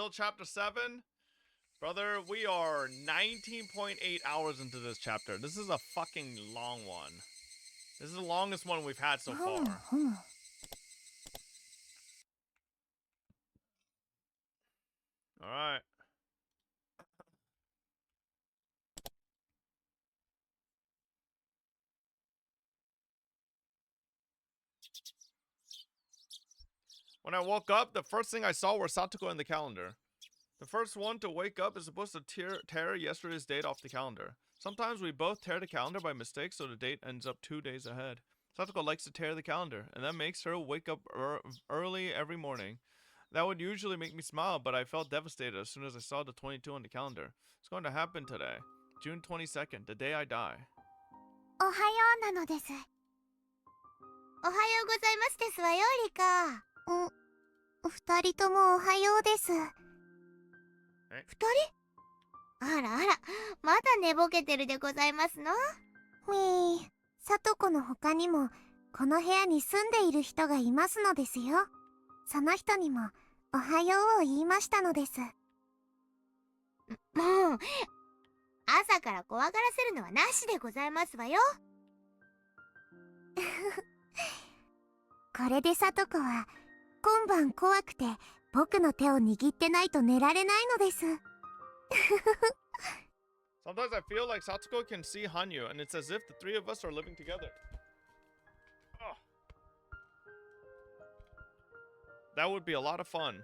Still chapter 7? Brother, we are 19.8 hours into this chapter. This is a fucking long one. This is the longest one we've had so far. Alright. When I woke up, the first thing I saw were Satoko in the calendar. The first one to wake up is supposed to tear yesterday's date off the calendar. Sometimes we both tear the calendar by mistake, so the date ends up 2 days ahead. Satoko likes to tear the calendar, and that makes her wake up early every morning. That would usually make me smile, but I felt devastated as soon as I saw the 22 on the calendar. It's going to happen today, June 22nd, the day I die. おはようなのです。おはようございますですわよ、リカ。二人ともおはようです。二人？あらあら、まだ寝ぼけてるでございますの？さとこの他にも、この部屋に住んでいる人がいますのですよ。その人にも、おはようを言いましたのです。もう、朝から怖がらせるのはなしでございますわよ。これでさとこは、今晩怖くて僕の手を握ってないと寝られないのです。Sometimes I feel like Satsuko can see Hanyu, and it's as if the three of us are living together. Oh. That would be a lot of fun.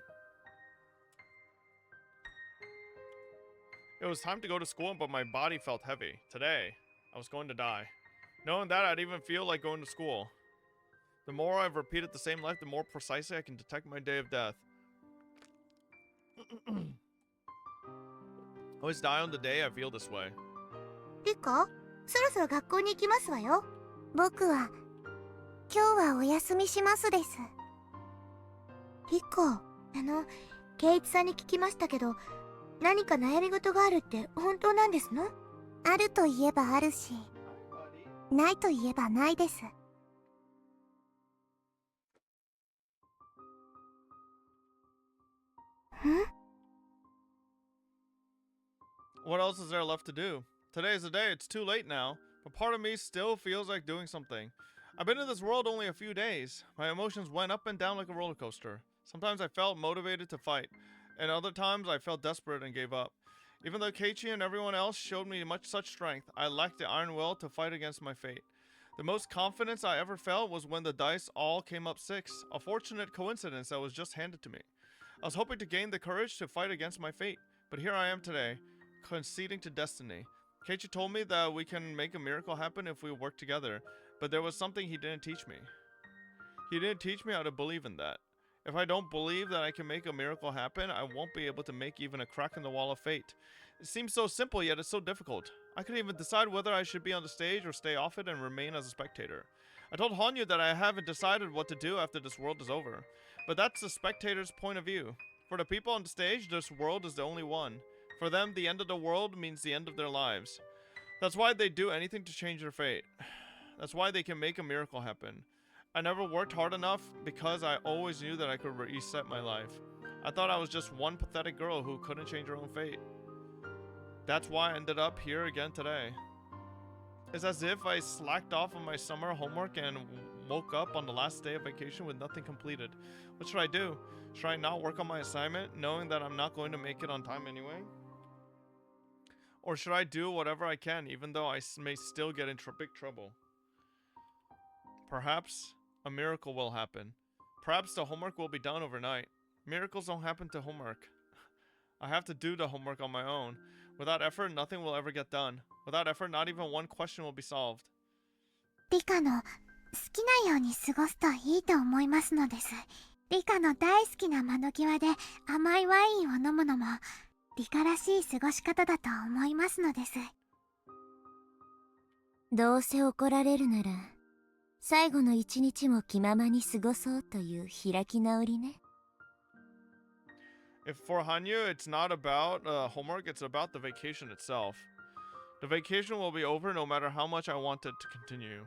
It was time to go to school, but my body felt heavy. Today, I was going to die. Knowing that, I'd even feel like going to school. The more I've repeated the same life, the more precisely I can detect my day of death. I always die on the day I feel this way. リカ、そろそろ学校に行きますわよ。僕は、今日はお休みしますです。リカ、圭一さんに聞きましたけど、何か悩み事があるって本当なんですの？あると言えばあるし、ないと言えばないです。What else is there left to do? Today is the day, it's too late now, but part of me still feels like doing something. I've been in this world only a few days. My emotions went up and down like a roller coaster. Sometimes I felt motivated to fight, and other times I felt desperate and gave up. Even though Keiichi and everyone else showed me such strength, I lacked the iron will to fight against my fate. The most confidence I ever felt was when the dice all came up 6, a fortunate coincidence that was just handed to me. I was hoping to gain the courage to fight against my fate, but here I am today, conceding to destiny. Keiichi told me that we can make a miracle happen if we work together, but there was something he didn't teach me. He didn't teach me how to believe in that. If I don't believe that I can make a miracle happen, I won't be able to make even a crack in the wall of fate. It seems so simple, yet it's so difficult. I couldn't even decide whether I should be on the stage or stay off it and remain as a spectator. I told Hanyu that I haven't decided what to do after this world is over. But that's the spectator's point of view. For the people on the stage, this world is the only one. For them, the end of the world means the end of their lives. That's why they do anything to change their fate. That's why they can make a miracle happen. I never worked hard enough because I always knew that I could reset my life. I thought I was just one pathetic girl who couldn't change her own fate. That's why I ended up here again today. It's as if I slacked off on my summer homework and woke up on the last day of vacation with nothing completed. What should I do? Should I not work on my assignment, knowing that I'm not going to make it on time anyway? Or should I do whatever I can, even though I may still get in big trouble? Perhaps a miracle will happen. Perhaps the homework will be done overnight. Miracles don't happen to homework. I have to do the homework on my own. Without effort, nothing will ever get done. Without effort, not even one question will be solved. リカの好きなように過ごすといいと思いますのです。リカの大好きな窓際で甘いワインを飲むのもリカらしい過ごし方だと思いますのです。どうせ怒られるなら最後の一日も気ままに過ごそうという開き直りね。If for Hanyu, it's not about homework, it's about the vacation itself. The vacation will be over no matter how much I want it to continue.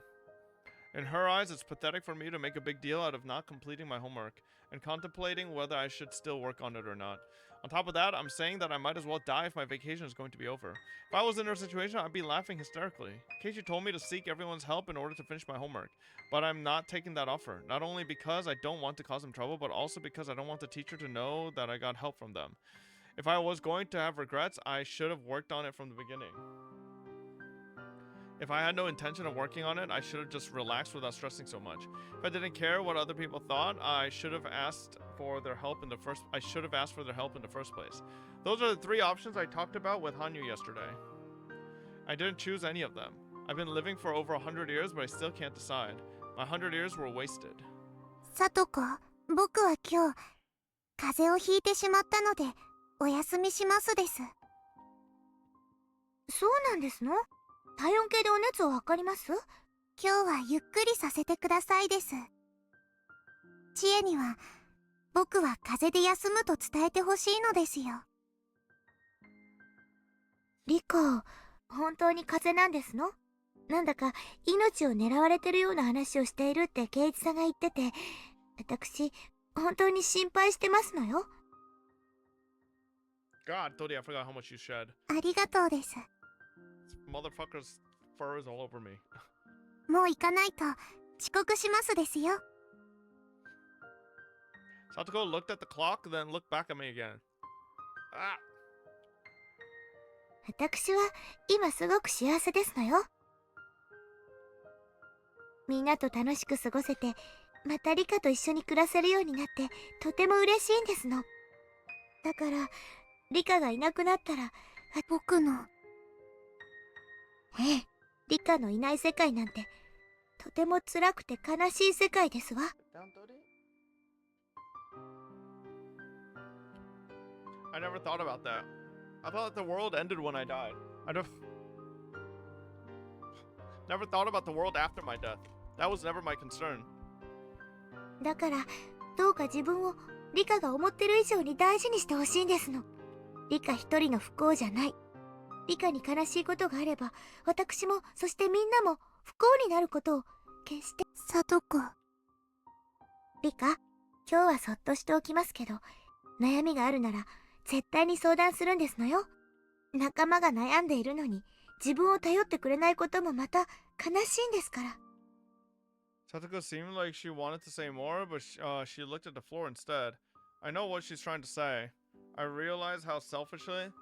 In her eyes, it's pathetic for me to make a big deal out of not completing my homework and contemplating whether I should still work on it or not. On top of that, I'm saying that I might as well die if my vacation is going to be over. If I was in her situation, I'd be laughing hysterically. Keiichi told me to seek everyone's help in order to finish my homework, but I'm not taking that offer. Not only because I don't want to cause them trouble, but also because I don't want the teacher to know that I got help from them. If I was going to have regrets, I should have worked on it from the beginning. If I had no intention of working on it, I should have just relaxed without stressing so much. If I didn't care what other people thought, I should have asked for their help in the first place. Those are the three options I talked about with Hanyu yesterday. I didn't choose any of them. I've been living for over 100 years, but I still can't decide. My 100 years were wasted. さとこ、僕は今日風邪をひいてしまったのでお休みしますです。そうなんですの？体温計でお熱を測ります？今日はゆっくりさせてくださいです。知恵には僕は風邪で休むと伝えてほしいのですよ。リカ、本当に風邪なんですの？なんだか命を狙われてるような話をしているって圭一さんが言ってて、私本当に心配してますのよ。God, Tori, I forgot how much you shed. ありがとうです。Motherfucker's fur is all over me. もう行かないと遅刻しますですよ。Satoko looked at the clock, then looked back at me again. Ah! 私は今すごく幸せですのよ。みんなと楽しく過ごせて、またリカと一緒に暮らせるようになってとても嬉しいんですの。だからリカがいなくなったら僕のリカのいない世界なんてとても辛くて悲しい世界ですわ。I never thought about that. I thought the world ended when I died. I never thought about the world after my death. That was never my concern. だからどうか自分をリカが思ってる以上に大事にしてほしいんですの。リカ一人の不幸じゃない。リカに悲しいことがあれば、私もそしてみんなも不幸になることを決して。さとこ。リカ、今日はそっとしておきますけど、悩みがあるなら絶対に相談するんですのよ。仲間が悩んでいるのに自分を頼ってくれないこともまた悲しいんですから。Satoko seemed like she wanted to say more, but she looked at the floor instead. I know what she's trying to say. I realize how selfishly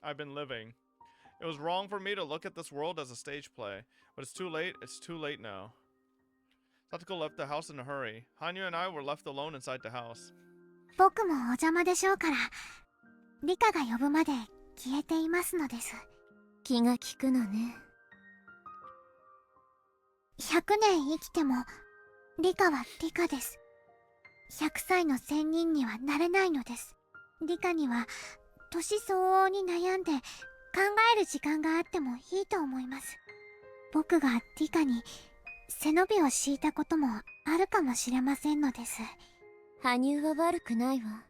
I've been living. It was wrong for me to look at this world as a stage play, but it's too late now. Satoko left the house in a hurry. Hanyu and I were left alone inside the house. 僕もお邪魔でしょうから、リカが呼ぶまで消えていますのです。気が利くのね。100年生きてもリカはリカです。100歳の仙人にはなれないのです。リカには年相応に悩んで考える時間があってもいいと思います。僕がリカに背伸びを敷いたこともあるかもしれませんのです。羽生は悪くないわ。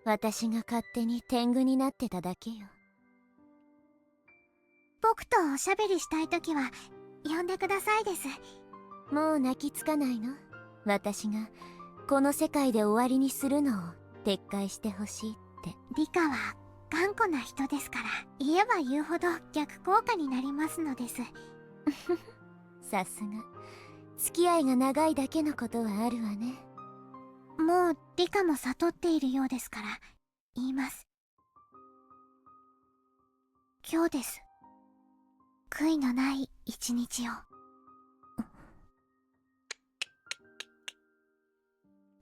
私が勝手に天狗になってただけよ。僕とおしゃべりしたいときは呼んでくださいです。もう泣きつかないの？私がこの世界で終わりにするのを撤回してほしいって。リカは頑固な人ですから、言えば言うほど逆効果になりますのです。さすが付き合いが長いだけのことはあるわね。もうリカも悟っているようですから言います。今日です。悔いのない一日を。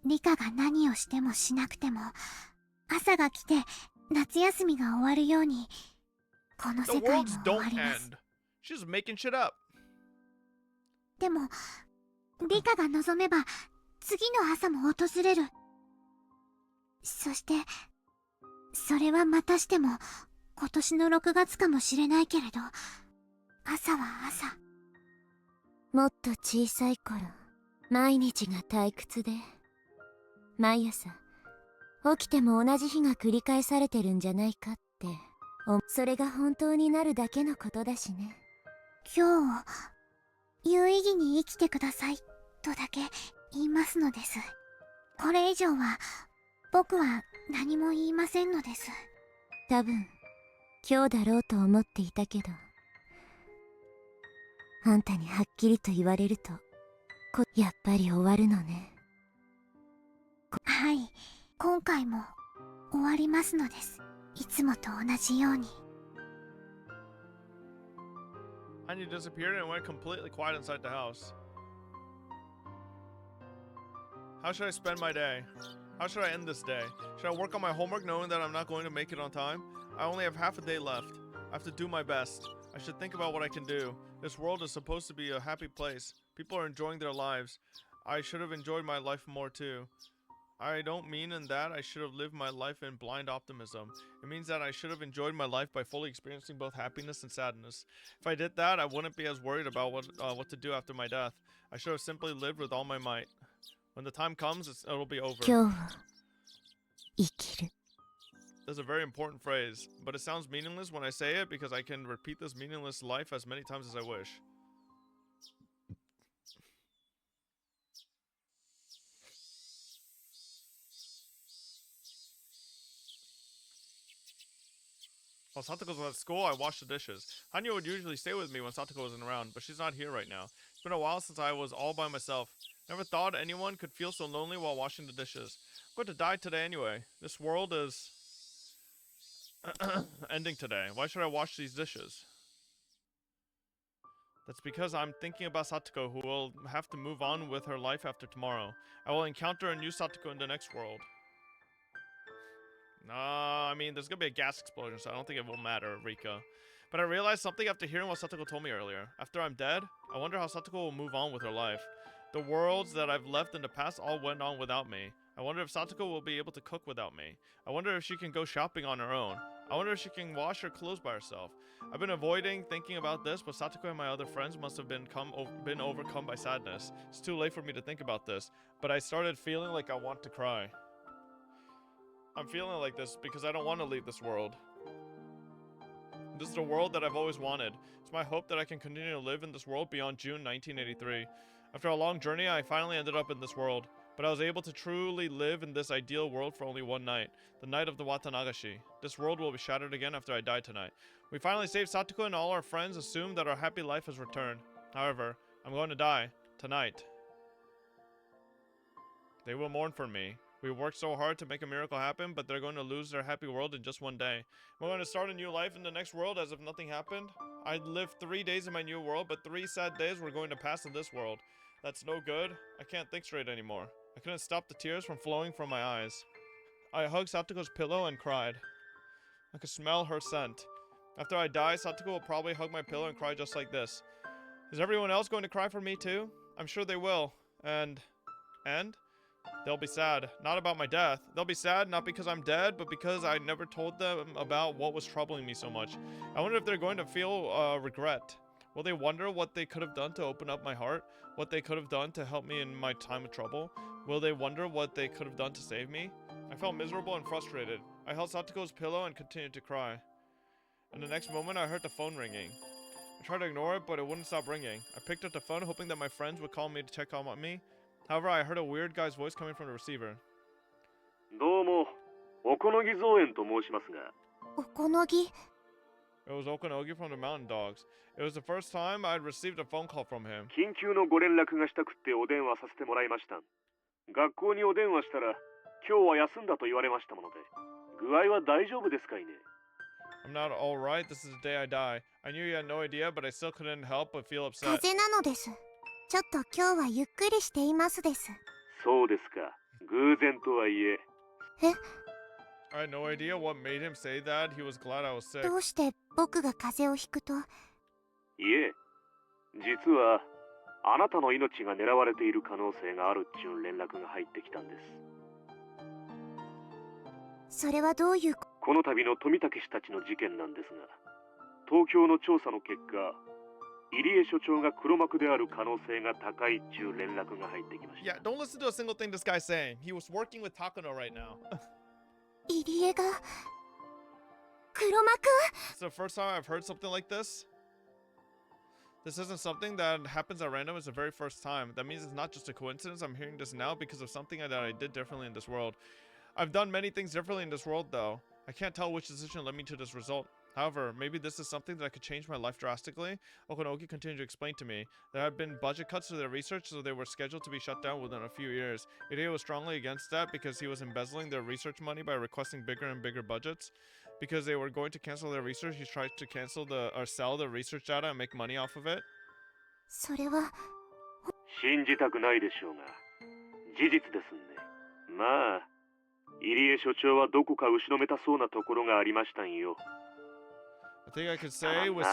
リカが何をしてもしなくても朝が来て夏休みが終わるようにこの The 世界も worlds 終わ don't ります。 end. She's making shit up. でもリカが望めば次の朝も訪れる。そしてそれはまたしても今年の6月かもしれないけれど、朝は朝。もっと小さい頃、毎日が退屈で、毎朝起きても同じ日が繰り返されてるんじゃないかって、それが本当になるだけのことだしね。今日有意義に生きてくださいとだけ言いますのです。これ以上は僕は何も言いませんのです。多分今日だろうと思っていたけど、あんたにはっきりと言われるとやっぱり終わるのね。はい、今回も終わりますのです。いつもと同じように。Anya disappeared and went completely quiet inside the house. How should I spend my day? How should I end this day? Should I work on my homework knowing that I'm not going to make it on time? I only have half a day left. I have to do my best. I should think about what I can do. This world is supposed to be a happy place. People are enjoying their lives. I should have enjoyed my life more too. I don't mean in that I should have lived my life in blind optimism. It means that I should have enjoyed my life by fully experiencing both happiness and sadness. If I did that, I wouldn't be as worried about what to do after my death. I should have simply lived with all my might. When the time comes, it'll be over. 今日を生きる。 That's a very important phrase, but it sounds meaningless when I say it because I can repeat this meaningless life as many times as I wish. While Satoko was at school, I washed the dishes. Hanya would usually stay with me when Satoko wasn't around, but she's not here right now. It's been a while since I was all by myself. Never thought anyone could feel so lonely while washing the dishes. I'm going to die today anyway. This world is ending today. Why should I wash these dishes? That's because I'm thinking about Satoko, who will have to move on with her life after tomorrow. I will encounter a new Satoko in the next world. I mean, there's gonna be a gas explosion, so I don't think it will matter, Rika. But I realized something after hearing what Satoko told me earlier. After I'm dead, I wonder how Satoko will move on with her life. The worlds that I've left in the past all went on without me. I wonder if Satoko will be able to cook without me. I wonder if she can go shopping on her own. I wonder if she can wash her clothes by herself. I've been avoiding thinking about this, but Satoko and my other friends must have been overcome by sadness. It's too late for me to think about this, but I started feeling like I want to cry. I'm feeling like this because I don't want to leave this world. This is the world that I've always wanted. It's my hope that I can continue to live in this world beyond June 1983. After a long journey, I finally ended up in this world, but I was able to truly live in this ideal world for only one night, the night of the Watanagashi. This world will be shattered again after I die tonight. We finally saved Satoko and all our friends assumed that our happy life has returned. However, I'm going to die tonight. They will mourn for me. We worked so hard to make a miracle happen, but they're going to lose their happy world in just one day. We're going to start a new life in the next world as if nothing happened. I lived 3 days in my new world, but 3 sad days were going to pass in this world. That's no good. I can't think straight anymore. I couldn't stop the tears from flowing from my eyes. I hugged Satoko's pillow and cried. I could smell her scent. After I die, Satoko will probably hug my pillow and cry just like this. Is everyone else going to cry for me too? I'm sure they will. And? They'll be sad. Not about my death. They'll be sad not because I'm dead, but because I never told them about what was troubling me so much. I wonder if they're going to feel regret. Will they wonder what they could have done to open up my heart? What they could have done to help me in my time of trouble? Will they wonder what they could have done to save me? I felt miserable and frustrated. I held Satoko's pillow and continued to cry. And the next moment, I heard the phone ringing. I tried to ignore it, but it wouldn't stop ringing. I picked up the phone, hoping that my friends would call me to check on me. However, I heard a weird guy's voice coming from the receiver. どうも、Okonogi造園と申しますが。おこのぎ。 It was Okonogi from the Mountain Dogs. It was the first time I'd received a phone call from him. 緊急のご連絡がしたくってお電話させてもらいました。学校にお電話したら、今日は休んだと言われましたもので、具合は大丈夫ですかいね。I'm not alright, this is the day I die. I knew you had no idea, but I still couldn't help but feel upset. 風邪なのです。ちょっと今日はゆっくりしていますです。そうですか。偶然とはいえ。え I had no idea what made him say that. He was glad I was sick. どうして僕が風邪をひくと。いえ、実はあなたの命が狙われている可能性があるっちゅう連絡が入ってきたんです。それはどういう。この度の富武氏たちの事件なんですが、東京の調査の結果、入江所長が黒幕である可能性が高いっちゅう連絡が入ってきました。Yeah, don't listen to a single thing this guy's saying. He was working with Takano right now. 入江が黒幕。 It's the first time I've heard something like this. This isn't something that happens at random. It's the very first time. That means it's not just a coincidence. I'm hearing this now because of something that I did differently in this world. I've done many things differently in this world, though. I can't tell which decision led me to this result. However, maybe this is something that could change my life drastically. Okonogi continued to explain to me there had been budget cuts to their research, so they were scheduled to be shut down within a few years. Hideo was strongly against that because he was embezzling their research money by requesting bigger and bigger budgets. Because they were going to cancel their research, he tried to sell the research data and make money off of it. それは信じたくないでしょうが、事実ですんで。まあ、入江所長はどこか後ろめたそうなところがありましたんよ。I think I could say with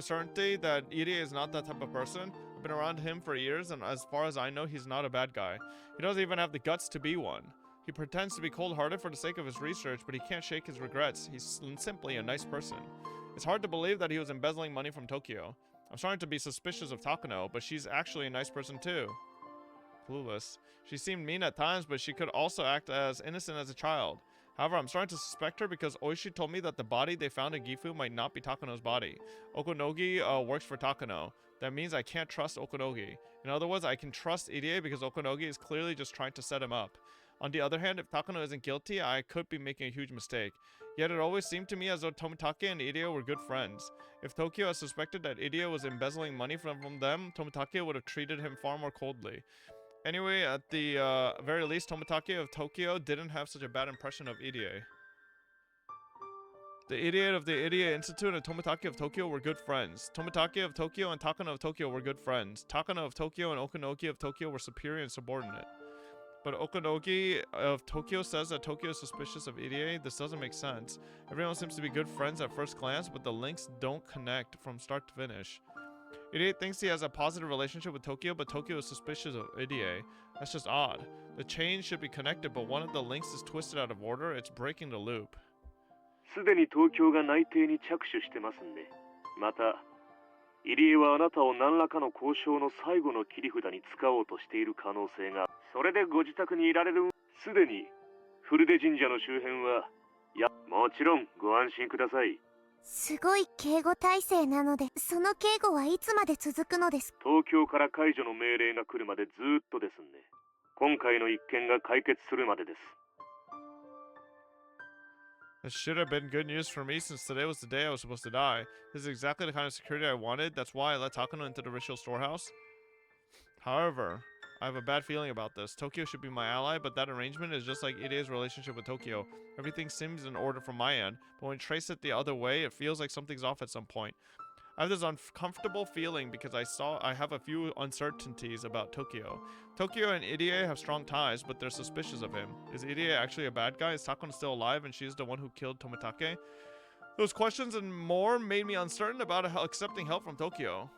certainty that Irie is not that type of person. I've been around him for years, and as far as I know, he's not a bad guy. He doesn't even have the guts to be one. He pretends to be cold-hearted for the sake of his research, but he can't shake his regrets. He's simply a nice person. It's hard to believe that he was embezzling money from Tokyo. I'm starting to be suspicious of Takano, but she's actually a nice person too. Clueless. She seemed mean at times, but she could also act as innocent as a child. However, I'm starting to suspect her because Oishi told me that the body they found in Gifu might not be Takano's body. Okonogi works for Takano. That means I can't trust Okonogi. In other words, I can trust Irie because Okonogi is clearly just trying to set him up. On the other hand, if Takano isn't guilty, I could be making a huge mistake. Yet it always seemed to me as though Tomitake and Irie were good friends. If Tokyo had suspected that Irie was embezzling money from them, Tomitake would have treated him far more coldly. Anyway, at the very least, Tomitake of Tokyo didn't have such a bad impression of Irie. The idiot of the Irie Institute and Tomitake of Tokyo were good friends. Tomitake of Tokyo and Takano of Tokyo were good friends. Takano of Tokyo and Okonogi of Tokyo were superior and subordinate. But Okonogi of Tokyo says that Tokyo is suspicious of Irie. This doesn't make sense. Everyone seems to be good friends at first glance, but the links don't connect from start to finish. Irie thinks he has a positive relationship with Tokyo, but Tokyo is suspicious of Irie. That's just odd. The chain should be connected, but one of the links is twisted out of order. It's breaking the loop. すでに東京が内定に着手してますんで。また、入江はあなたを何らかの交渉の最後の切り札に使おうとしている可能性が。それでご自宅にいられる。すでに古出神社の周辺は、もちろんご安心ください。すごい警護体制なので、その警護はいつまで続くのですか？東京から解除の命令が来るまでずーっとですんで、今回の一件が解決するまでです。This should have been good news for me since today was the day I was supposed to die. This is exactly the kind of security I wanted. That's why I let Takano into the ritual storehouse. However, I have a bad feeling about this. Tokyo should be my ally, but that arrangement is just like Irie's relationship with Tokyo. Everything seems in order from my end, but when you trace it the other way, it feels like something's off at some point. I have this uncomfortable feeling because I have a few uncertainties about Tokyo. Tokyo and Irie have strong ties, but they're suspicious of him. Is Irie actually a bad guy? Is Takano still alive and she's the one who killed Tomitake? Those questions and more made me uncertain about accepting help from Tokyo.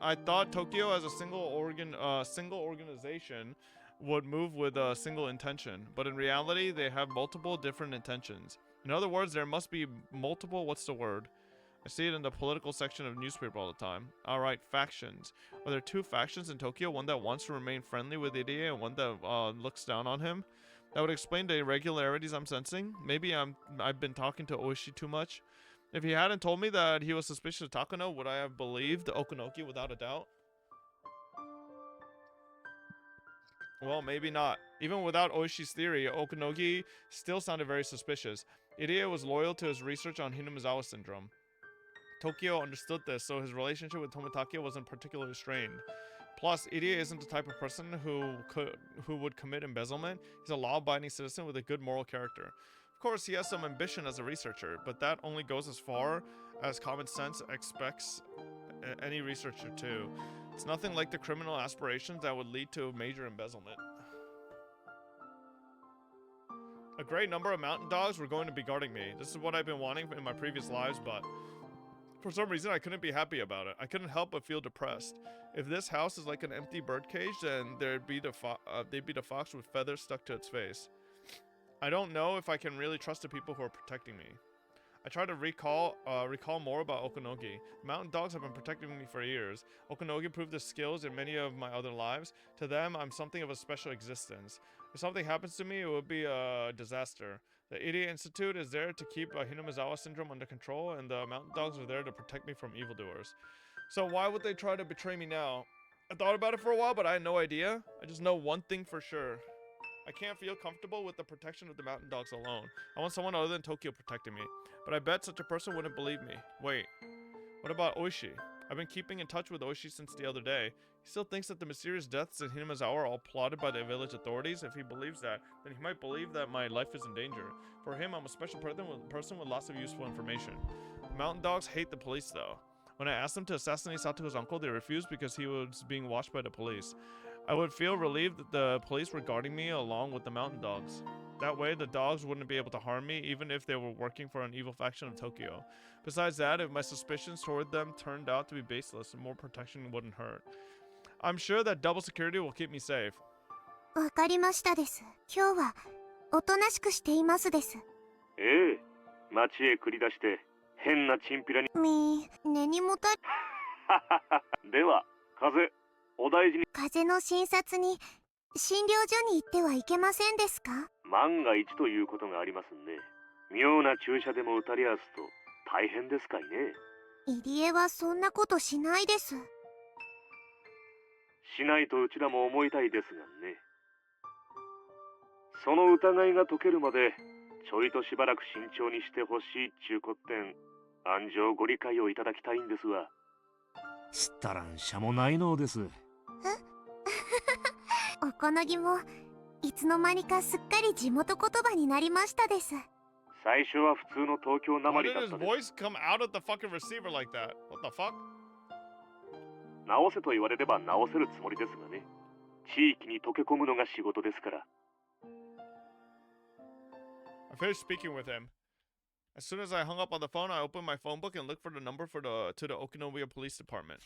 I thought Tokyo as a single organization would move with a single intention, but in reality, they have multiple different intentions. In other words, there must be multiple, what's the word? I see it in the political section of newspaper all the time. Alright, factions. Are there two factions in Tokyo? One that wants to remain friendly with Irie and one that looks down on him? That would explain the irregularities I'm sensing. Maybe I've been talking to Oishi too much. If he hadn't told me that he was suspicious of Takano, would I have believed Okonoki without a doubt? Well, maybe not. Even without Oishi's theory, Okonoki still sounded very suspicious. Irie was loyal to his research on Hinamuzawa syndrome. Tokyo understood this, so his relationship with Tomitake wasn't particularly strained. Plus, Irie isn't the type of person who would commit embezzlement. He's a law-abiding citizen with a good moral character. Of course, he has some ambition as a researcher, but that only goes as far as common sense expects any researcher to. It's nothing like the criminal aspirations that would lead to major embezzlement. A great number of mountain dogs were going to be guarding me. This is what I've been wanting in my previous lives, but for some reason I couldn't be happy about it. I couldn't help but feel depressed. If this house is like an empty birdcage, then they'd be the fox with feathers stuck to its face. I don't know if I can really trust the people who are protecting me. I try to recall more about Okonogi. Mountain dogs have been protecting me for years. Okonogi proved his skills in many of my other lives. To them, I'm something of a special existence. If something happens to me, it would be a disaster. The Irie Institute is there to keep Hinamuzawa syndrome under control, and the mountain dogs are there to protect me from evildoers. So why would they try to betray me now? I thought about it for a while, but I had no idea. I just know one thing for sure. I can't feel comfortable with the protection of the mountain dogs alone. I want someone other than Tokyo protecting me. But I bet such a person wouldn't believe me. Wait, what about Oishi? I've been keeping in touch with Oishi since the other day. He still thinks that the mysterious deaths in Hinamazawa are all plotted by the village authorities. If he believes that, then he might believe that my life is in danger. For him, I'm a special person with lots of useful information. The mountain dogs hate the police, though. When I asked them to assassinate Sato's uncle, they refused because he was being watched by the police. I would feel relieved that the police were guarding me along with the mountain dogs. That way, the dogs wouldn't be able to harm me, even if they were working for an evil faction of Tokyo. Besides that, if my suspicions toward them turned out to be baseless, more protection wouldn't hurt. I'm sure that double security will keep me safe. わかりましたです。今日はおとなしくしていますです。ええ、街へ繰り出して変なチンピラに。根にもたでは、風、お大事に。風の診察に診療所に行ってはいけませんですか？万が一ということがありますんで、妙な注射でも打たれやすと大変ですかいね。入江はそんなことしないです。しないとうちらも思いたいですがね。その疑いが解けるまでちょいとしばらく慎重にしてほしいっちゅうこってん、安城ご理解をいただきたいんですわ。知ったらんしゃもないのです。おこのぎもいつの間にかすっかり地元言葉になりましたです。最初は普通の東京なま Why りだ did っ his たです。voice come out of the fucking receiver like that? What the fuck? 直せと言われれば直せるつもりですがね。地域に溶け込むのが仕事ですから。I finished speaking with him. As soon as I hung up on the phone, I opened my phone book and looked for the number to the Okinawa Police Department.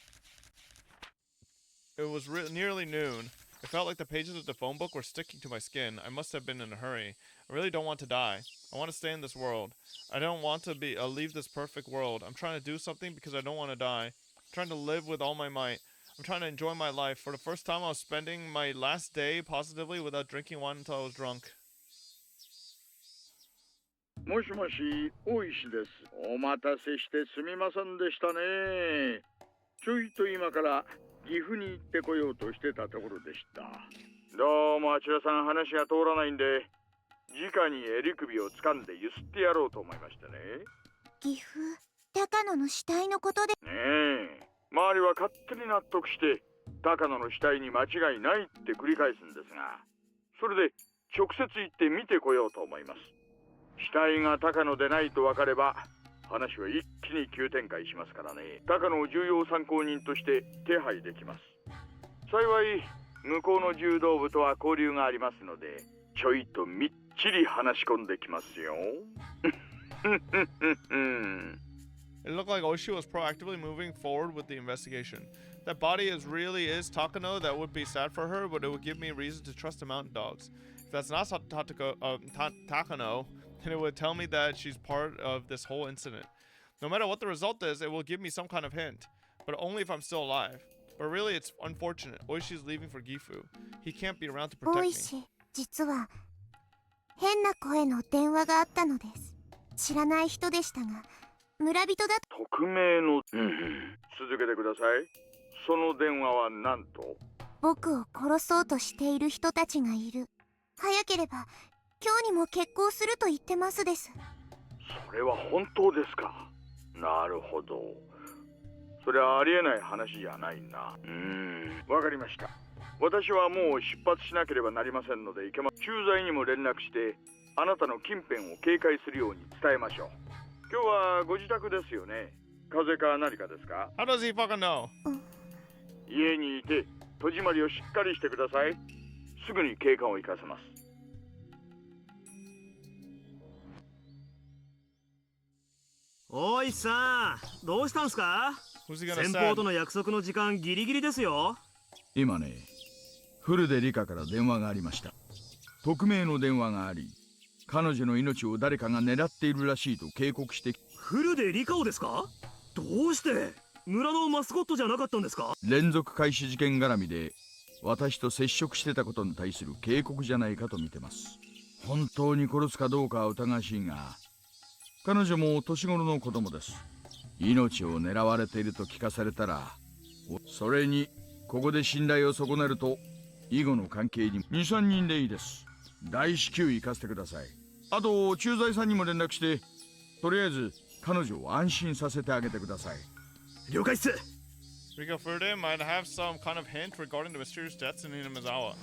It was nearly noon. It felt like the pages of the phone book were sticking to my skin. I must have been in a hurry. I really don't want to die. I want to stay in this world. I don't want to leave this perfect world. I'm trying to do something because I don't want to die. I'm trying to live with all my might. I'm trying to enjoy my life. For the first time, I was spending my last day positively without drinking wine until I was drunk. もしもし、大石です。お待たせしてすみませんでしたね。ちょいと今から岐阜に行ってこようとしてたところでした。どうもあちらさん話が通らないんで、直に襟首を掴んでゆすってやろうと思いましてね。岐阜、高野の死体のことで。ねえ、周りは勝手に納得して高野の死体に間違いないって繰り返すんですが、それで直接行って見てこようと思います。死体が高野でないと分かれば話は一気に急展開しますからね。高野を重要参考人として手配できます。幸い向こうの柔道部とは交流がありますので、ちょいとみっちり話し込んできますよ。It looked like Oishi was proactively moving forward with the investigation. That body really is Takano. That would be sad for her, but it would give me reason to trust the mountain dogs. If that's not Takano, then it would tell me that she's part of this whole incident. No matter what the result is, it will give me some kind of hint, but only if I'm still alive. But really, it's unfortunate. Oishi's leaving for Gifu. He can't be around to protect 大 me. 石、実は変な声の電話があったのです。知らない人でしたが、村人だ。匿名の、続けてください。その電話は何と？僕を殺そうとしている人たちがいる。早ければ今日にも決行すると言ってますです。それは本当ですか。なるほど。それはありえない話じゃないな。わかりました。私はもう出発しなければなりませんので、駐在にも連絡してあなたの近辺を警戒するように伝えましょう。今日はご自宅ですよね。風邪か何かですか？ How does he fucking know? 家にいて戸締まりをしっかりしてください。すぐに警官を行かせます。おいさん、どうしたんすか？ Who's he gonna 先 send? 方との約束の時間ギリギリですよ。今ね、フルでリカから電話がありました。匿名の電話があり、彼女の命を誰かが狙っているらしいと警告して。フルでリカオですか？どうして村のマスコットじゃなかったんですか？連続開始事件絡みで私と接触してたことに対する警告じゃないかと見てます。本当に殺すかどうかは疑わしいが、彼女も年頃の子供です。命を狙われていると聞かされたら、それにここで信頼を損ねると以後の関係に23人でいいです。大至急行かせてください。あと駐在さんにも連絡して、とりあえず彼女を安心させてあげてください。了解っす。 Rika Furude might have some kind of hint regarding the mysterious deaths in Hinamizawa.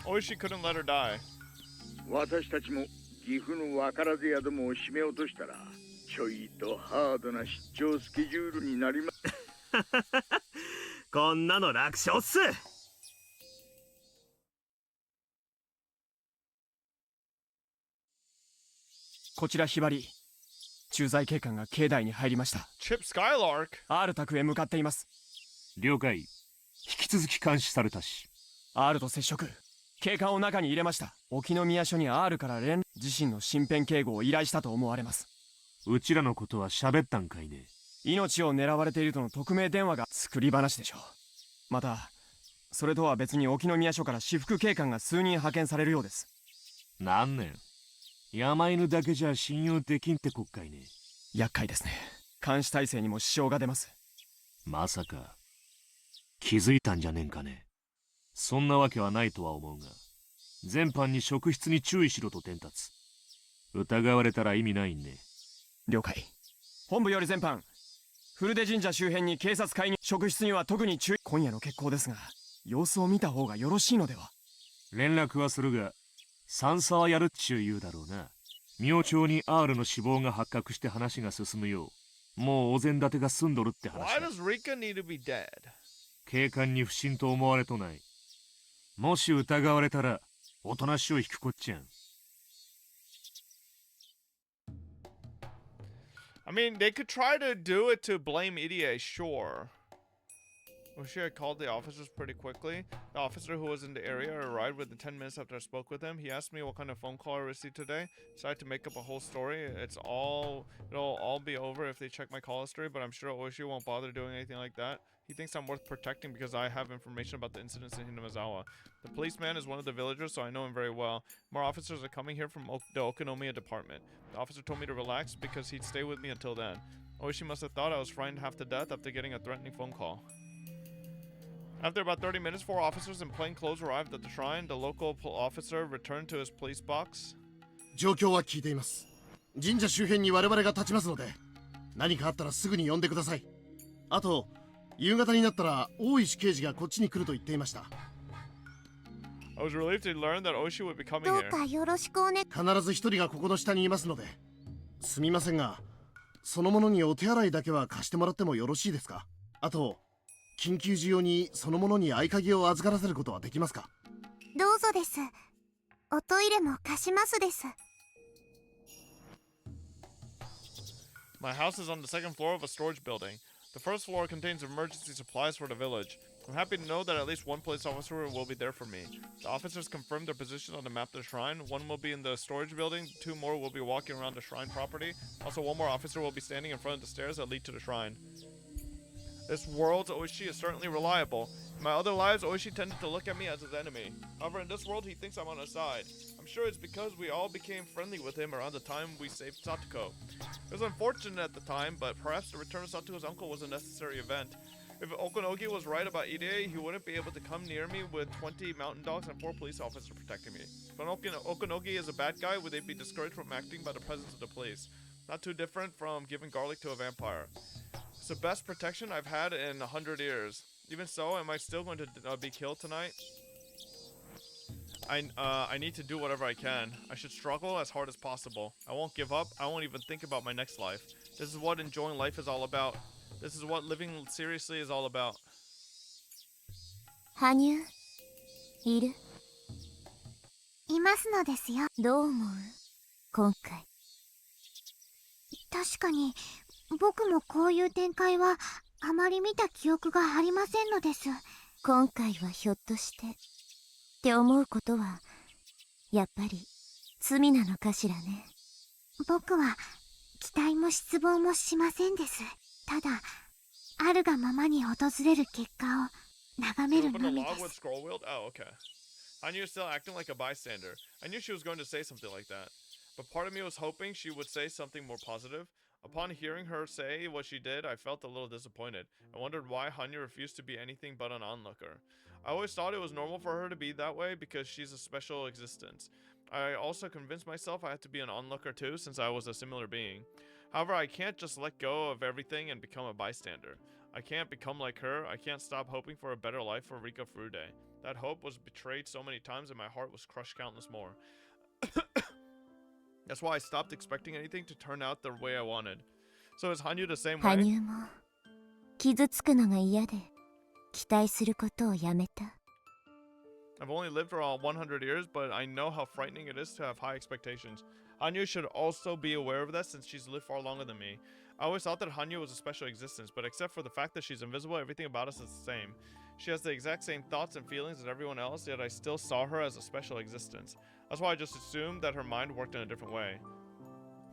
Oishi couldn't let her die. 私たちも岐阜の分からず宿も締め落としたらちょいとハードな出張スケジュールになります。こんなの楽勝っす。こちらひばり。駐在警官が境内に入りました。 Chip Skylark? R 宅へ向かっています。了解。引き続き監視されたし。 R と接触。警官を中に入れました。沖宮署に R から自身の身辺警護を依頼したと思われます。うちらのことは喋ったんかいね。命を狙われているとの匿名電話が作り話でしょう。またそれとは別に沖宮署から私服警官が数人派遣されるようです。何年山犬だけじゃ信用できんって国会ね。厄介ですね。監視体制にも支障が出ます。まさか気づいたんじゃねえんかね。そんなわけはないとは思うが、全般に職質に注意しろと伝達。疑われたら意味ないんね。了解。本部より全般、古出神社周辺に警察介入、職質には特に注意。今夜の決行ですが、様子を見た方がよろしいのでは。連絡はするが、三差はやるっちゅう言うだろうな。明朝に R の死亡が発覚して話が進むよう、もうお膳立てが済んどるって話 Why だ。 does Rika need to be dead? 警官に不審と思われとない。もし疑われたらおとなしを引くこっちゃん。I mean, they could try to do it to blame Irie, sure. Oishi had called the officers pretty quickly. The officer who was in the area arrived within 10 minutes after I spoke with him. He asked me what kind of phone call I received today. Decided to make up a whole story. It'll all be over if they check my call history, but I'm sure Oishi won't bother doing anything like that. He thinks I'm worth protecting because I have information about the incidents in Hinamizawa. The policeman is one of the villagers, so I know him very well. More officers are coming here from the Okonomiya department. The officer told me to relax because he'd stay with me until then. Oishi must have thought I was frightened half to death after getting a threatening phone call. After about 30 minutes, 4 officers in plain clothes arrived at the shrine. The local officer returned to his police box. 状況は聞いています。神社周辺に我々が立ちますので、何かあったらすぐに呼んでください。あと、夕方になったら大石刑事がこっちに来ると言っていました。I was relieved to learn that Oishi would be coming どう here. かよろしくお願い。必ず一人がここの下にいますので、すみませんが、その者にお手洗いだけは貸してもらってもよろしいですか。あと、緊急時用にその者に合鍵を預からせることはできますか。どうぞです。おトイレも貸しますです。 My house is on the second floor of a storage building. The first floor contains emergency supplies for the village. I'm happy to know that at least one police officer will be there for me. The officers confirmed their position on the map of the shrine. One will be in the storage building, 2 more will be walking around the shrine property. Also, 1 more officer will be standing in front of the stairs that lead to the shrine. This world's Oishi is certainly reliable. In my other lives, Oishi tended to look at me as his enemy. However, in this world, he thinks I'm on his side. I'm sure it's because we all became friendly with him around the time we saved Satuko. It was unfortunate at the time, but perhaps the return of Satuko's uncle was a necessary event. If Okonogi was right about Irie, he wouldn't be able to come near me with 20 mountain dogs and 4 police officers protecting me. If Okonogi is a bad guy, would they be discouraged from acting by the presence of the police? Not too different from giving garlic to a vampire. It's the best protection I've had in 100 years. Even so, am I still going to be killed tonight? I need to do whatever I can. I should struggle as hard as possible. I won't give up. I won't even think about my next life. This is what enjoying life is all about. This is what living seriously is all about. 羽生いる？いますのですよ。どう思う？今回。確かに僕もこういう展開はあまり見た記憶がありませんのです。今回はひょっとしてって思うことはやっぱり罪なのかしらね。僕は期待も失望もしませんです。ただあるがままに訪れる結果を眺める Open の the みで log with す。 scroll wheel? Oh, okay. I knew you were still acting like a bystander. I knew she was going to say something like that. But part of me was hoping she would say something more positive. Upon hearing her say what she did, I felt a little disappointed. I wondered why Hanya refused to be anything but an onlooker. I always thought it was normal for her to be that way because she's a special existence. I also convinced myself I had to be an onlooker too, since I was a similar being. However, I can't just let go of everything and become a bystander. I can't become like her. I can't stop hoping for a better life for Rika Furude. That hope was betrayed so many times and my heart was crushed countless more. That's why I stopped expecting anything to turn out the way I wanted. So is Hanyu the same way? 羽生も傷つくのが嫌で期待することをやめた。 I've only lived for around 100 years, but I know how frightening it is to have high expectations. Hanyu should also be aware of that since she's lived far longer than me. I always thought that Hanyu was a special existence, but except for the fact that she's invisible, everything about us is the same. She has the exact same thoughts and feelings as everyone else, yet I still saw her as a special existence. That's why I just assumed that her mind worked in a different way.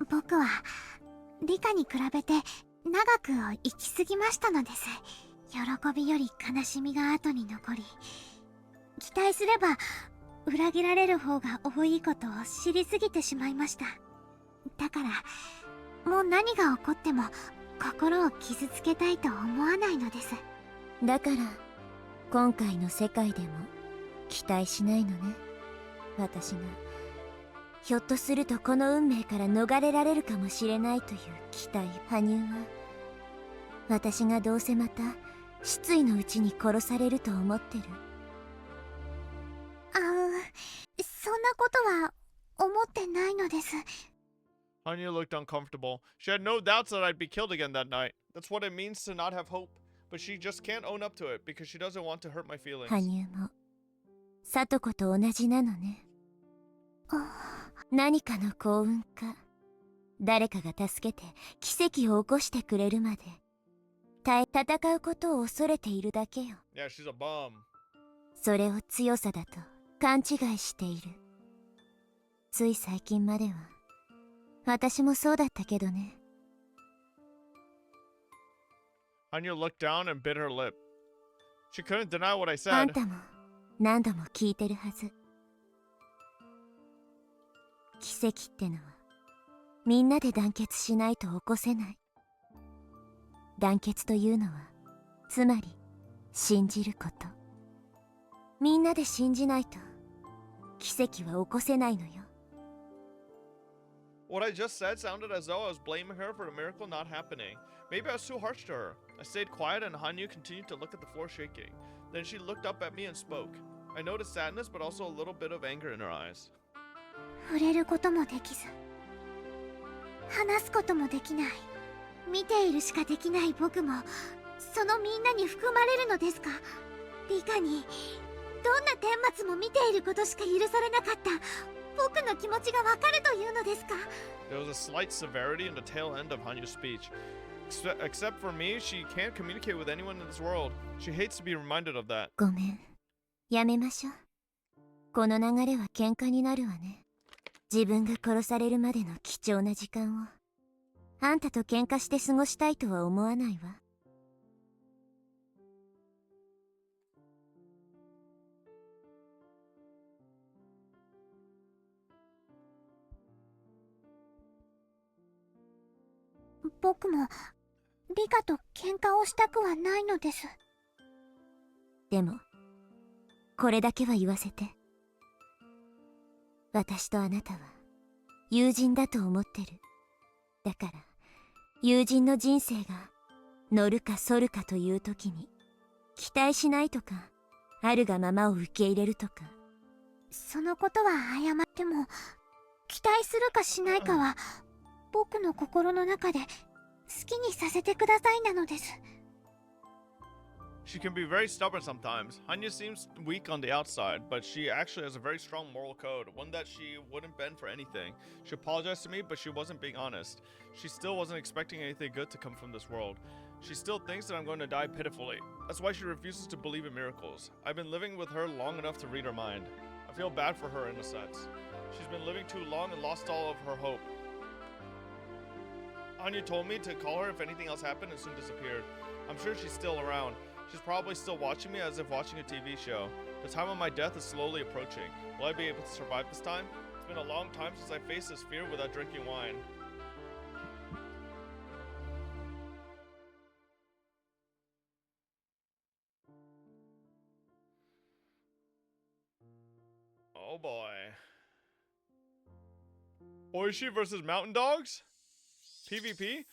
僕はリカに比べて長くを生きすぎましたのです。喜びより悲しみが後に残り、期待すれば裏切られる方が多いことを知りすぎてしまいました。だからもう何が起こっても心を傷つけたいと思わないのです。だから今回の世界でも期待しないのね。私がひょっとするとこの運命から逃れられるかもしれないという期待。羽生は私がどうせまた失意のうちに殺されると思ってる。そんなことは思ってないのです。Hanyu looked uncomfortable. She had no doubts that I'd be killed again that night. That's what it means to not have hope. But she just can't own up to it because she doesn't want to hurt my feelings. 羽生も聡子と同じなのね。何かの幸運か誰かが助けて奇跡を起こしてくれるまで戦うことを恐れているだけよ。 Yeah, she's a bum. それを強さだと勘違いしている。つい最近までは私もそうだったけどね。 Hanyu looked down and bit her lip. She couldn't deny what I あん said. たも何度も聞いてるはず。奇跡ってのはみんなで団結しないと起こせない。団結というのはつまり信じること。みんなで信じないと奇跡は起こせないのよ。 What I just said sounded as though I was blaming her for the miracle not happening. Maybe I was too harsh to her. I stayed quiet and Hanyu continued to look at the floor shaking. Then she looked up at me and spoke. I noticed sadness but also a little bit of anger in her eyes. 触れることもできず、話すこともできない、見ているしかできない僕もそのみんなに含まれるのですか。リカにどんな顛末も見ていることしか許されなかった僕の気持ちがわかるというのですか。 There was a slight severity in the tail end of Hanyu's speech. Except for me, she can't communicate with anyone in this world. She hates to be reminded of that. ごめん、やめましょう。この流れは喧嘩になるわね。自分が殺されるまでの貴重な時間をあんたと喧嘩して過ごしたいとは思わないわ。僕もリカと喧嘩をしたくはないのです。でもこれだけは言わせて。私とあなたは友人だと思ってる。だから友人の人生が乗るか反るかという時に期待しないとかあるがままを受け入れるとか。そのことは謝っても期待するかしないかは僕の心の中で好きにさせてくださいなのです。 She can be very stubborn sometimes. Hanya seems weak on the outside, but she actually has a very strong moral code, one that she wouldn't bend for anything. She apologized to me, but she wasn't being honest. She still wasn't expecting anything good to come from this world. She still thinks that I'm going to die pitifully. That's why she refuses to believe in miracles. I've been living with her long enough to read her mind. I feel bad for her in a sense. She's been living too long and lost all of her hope. Hanya told me to call her if anything else happened and soon disappeared. I'm sure she's still around. She's probably still watching me as if watching a TV show. The time of my death is slowly approaching. Will I be able to survive this time? It's been a long time since I faced this fear without drinking wine. Oh boy. Oishi versus Mountain Dogs? PvP?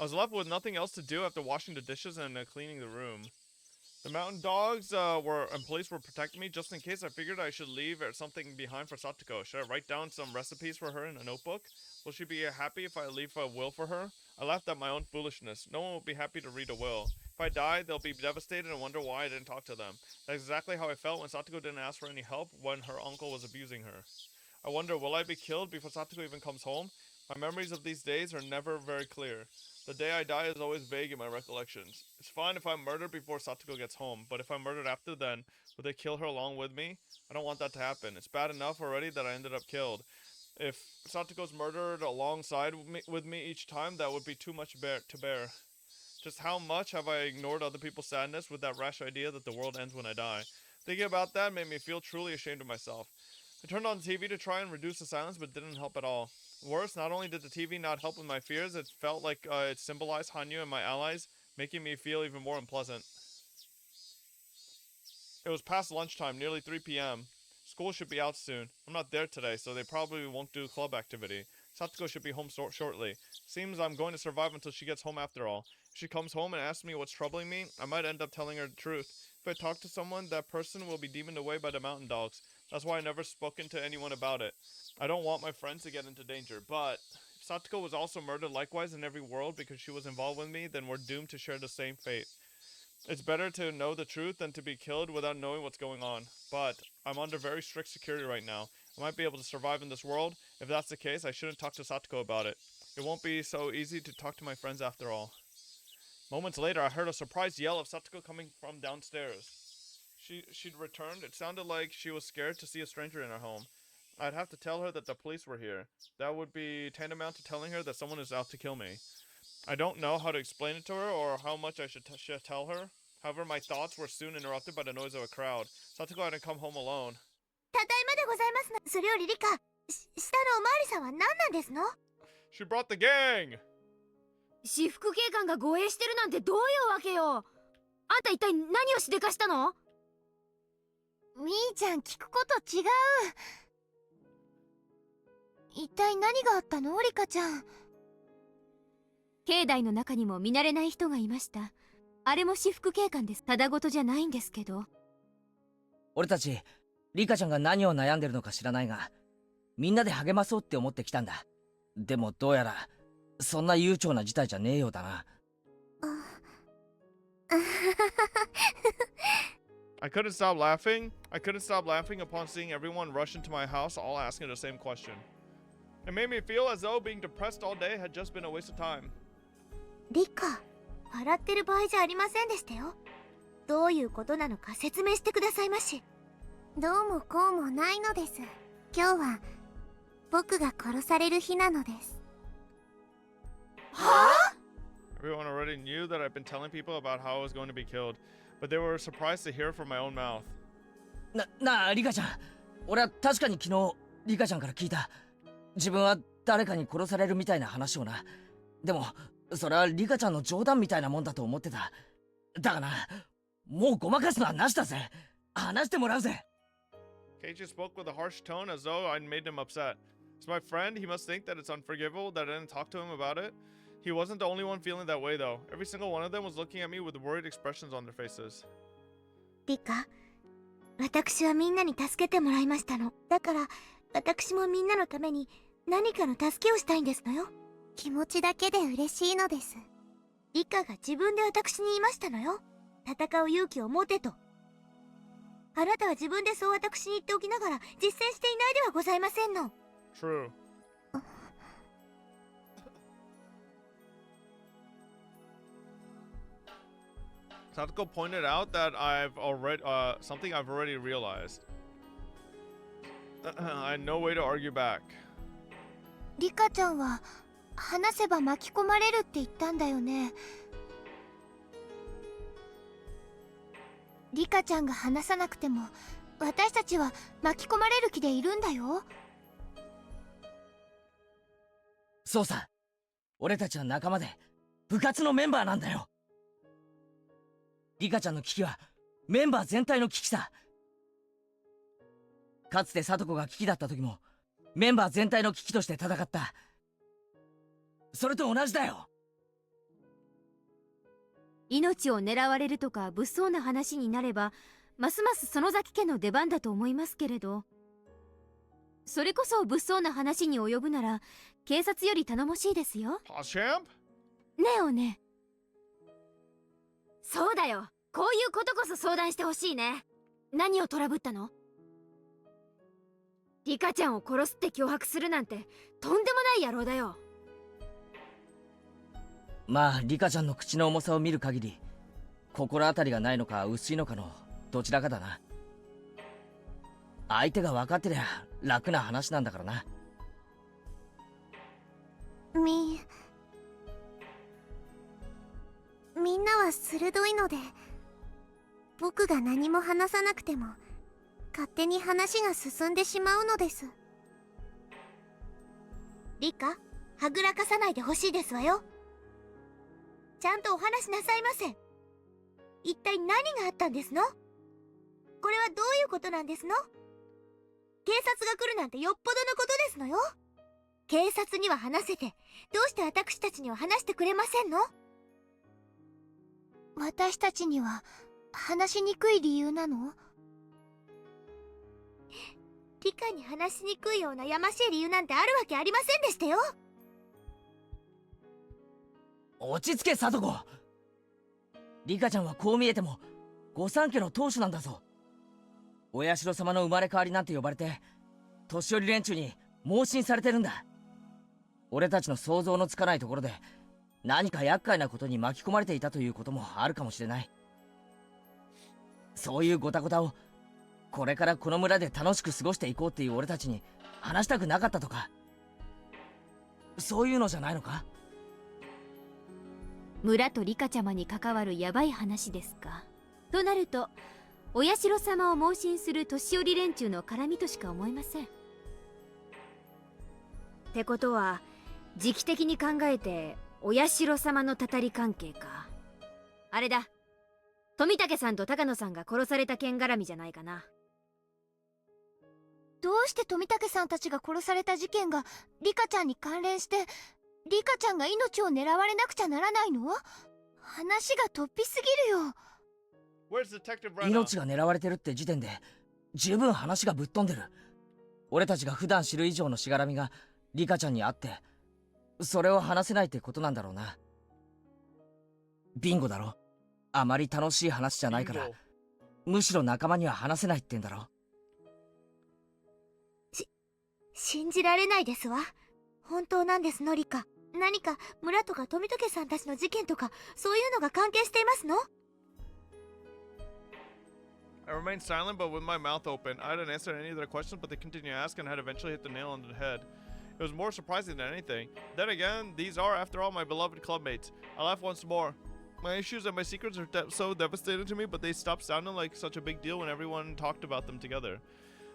I was left with nothing else to do after washing the dishes and cleaning the room. The Mountain Dogs and police were protecting me just in case. I figured I should leave something behind for Satoko. Should I write down some recipes for her in a notebook? Will she be happy if I leave a will for her? I laughed at my own foolishness. No one will be happy to read a will. If I die, they'll be devastated and wonder why I didn't talk to them. That's exactly how I felt when Satoko didn't ask for any help when her uncle was abusing her. I wonder, will I be killed before Satoko even comes home? My memories of these days are never very clear. The day I die is always vague in my recollections. It's fine if I'm murdered before Satoko gets home, but if I'm murdered after then, will they kill her along with me? I don't want that to happen. It's bad enough already that I ended up killed. If Satoko's murdered alongside with me each time, that would be too much to bear. Just how much have I ignored other people's sadness with that rash idea that the world ends when I die? Thinking about that made me feel truly ashamed of myself. I turned on the TV to try and reduce the silence, but it didn't help at all. Worse, not only did the TV not help with my fears, it felt like it symbolized Hanyu and my allies, making me feel even more unpleasant. It was past lunchtime, nearly 3 p.m. School should be out soon. I'm not there today, so they probably won't do club activity. Satoko should be home shortly. Seems I'm going to survive until she gets home after all. If she comes home and asks me what's troubling me, I might end up telling her the truth. If I talk to someone, that person will be demoned away by the Mountain Dogs. That's why I never spoken to anyone about it. I don't want my friends to get into danger, but if Satoko was also murdered likewise in every world because she was involved with me, then we're doomed to share the same fate. It's better to know the truth than to be killed without knowing what's going on. But I'm under very strict security right now. I might be able to survive in this world. If that's the case, I shouldn't talk to Satoko about it. It won't be so easy to talk to my friends after all. Moments later, I heard a surprised yell of Satoko coming from downstairs. She'd returned. It sounded like she was scared to see a stranger in her home. I'd have to tell her that the police were here. That would be tantamount to telling her that someone is out to kill me. I don't know how to explain it to her or how much I should tell her. However, my thoughts were soon interrupted by the noise of a crowd. Satoko hadn't come home alone. ただいまでございますの。それよりリカ、下のおまわりさんは何なんですの？ She brought the gang! 私服警官が護衛してるなんてどういうわけよ。あんた一体何をしでかしたの？みーちゃん、聞くこと違う。一体何があったの、リカちゃん。境内の中にも見慣れない人がいました。あれも私服警官です。ただごとじゃないんですけど。俺たちリカちゃんが何を悩んでるのか知らないが、みんなで励まそうって思ってきたんだ。でもどうやらそんな悠長な事態じゃねえようだな。I couldn't stop laughing. I couldn't stop laughing upon seeing everyone rush into my house, all asking the same question. It made me feel as though being depressed all day had just been a waste of time. リカ、笑ってる場合じゃありませんでしたよ。どういうことなのか説明してくださいまし。どうもこうもないのです。今日は僕が殺される日なのです。はあ？ Everyone already knew that I'd been telling people about how I was going to be killed, but they were surprised to hear from my own mouth. なあリカちゃん、俺は確かに昨日リカちゃんから聞いた。自分は誰かに殺されるみたいな話をな。でもそれはリカちゃんの冗談みたいなもんだと思ってた。だがな、もうごまかすのはなしだぜ。話してもらうぜ。Keiichi spoke with a harsh tone as though I'd made him upset. As my friend, he must think that it's unforgivable that I didn't talk to him about it. He wasn't the only one feeling that way though. Every single one of them was looking at me with worried expressions on their faces. リカ、私はみんなに助けてもらいましたの。だから私もみんなのために何かの助けをしたいんですのよ。気持ちだけで嬉しいのです。リカが自分で私に言いましたのよ。戦う勇気を持てと。あなたは自分でそう私に言っておきながら実践していないではございませんの。True. Satoko pointed out that something I've already realized. I had no way to argue back. リカちゃんは話せば巻き込まれるって言ったんだよね。リカちゃんが話さなくても私たちは巻き込まれる気でいるんだよ。そうさ、俺たちは仲間で部活のメンバーなんだよ。リカちゃんの危機はメンバー全体の危機さ。かつて聡子が危機だった時もメンバー全体の危機として戦った。それと同じだよ。命を狙われるとか物騒な話になればますます園崎家の出番だと思いますけれど、それこそ物騒な話に及ぶなら警察より頼もしいですよ。ねえおね。そうだよ、こういうことこそ相談してほしいね。何をトラブったの？リカちゃんを殺すって脅迫するなんてとんでもない野郎だよ。まあリカちゃんの口の重さを見る限り心当たりがないのか薄いのかのどちらかだな。相手が分かってりゃ楽な話なんだからな。みんなは鋭いので、僕が何も話さなくても勝手に話が進んでしまうのです。リカ、はぐらかさないでほしいですわよ。ちゃんとお話しなさいませ。一体何があったんですの？これはどういうことなんですの？警察が来るなんてよっぽどのことですのよ。警察には話せて、どうして私たちには話してくれませんの？私たちには話しにくい理由なの？リカに話しにくいようなやましい理由なんてあるわけありませんでしたよ。落ち着け聡子。リカちゃんはこう見えても御三家の当主なんだぞ。お社様の生まれ変わりなんて呼ばれて年寄り連中に盲信されてるんだ。俺たちの想像のつかないところで何か厄介なことに巻き込まれていたということもあるかもしれない。そういうゴタゴタをこれからこの村で楽しく過ごしていこうっていう俺たちに話したくなかったとか、そういうのじゃないのか？村とリカちゃまに関わるヤバい話ですか。となるとお社様を盲信する年寄り連中の絡みとしか思えません。ってことは時期的に考えてお社様のたたり関係か。あれだ、富武さんと高野さんが殺された件絡みじゃないかな。どうして富武さんたちが殺された事件がリカちゃんに関連してリカちゃんが命を狙われなくちゃならないの？話が突飛すぎるよ。命が狙われてるって時点で十分話がぶっ飛んでる。俺たちが普段知る以上のしがらみがリカちゃんにあって、それを話せないってことなんだろうな。ビンゴだろ。あまり楽しい話じゃないからむしろ仲間には話せないってんだろ。信じられないですわ。本当なんですのリカ。何か村とか富武さんたちの事件とかそういうのが関係していますの？ I remained silent, but with my mouth open. I hadn't answered any of their questions, but they continued to ask and had eventually hit the nail on the head. It was more surprising than anything. Then again, these are, after all, my beloved clubmates. I laughed once more. My issues and my secrets are so devastating to me, but they stopped sounding like such a big deal when everyone talked about them together.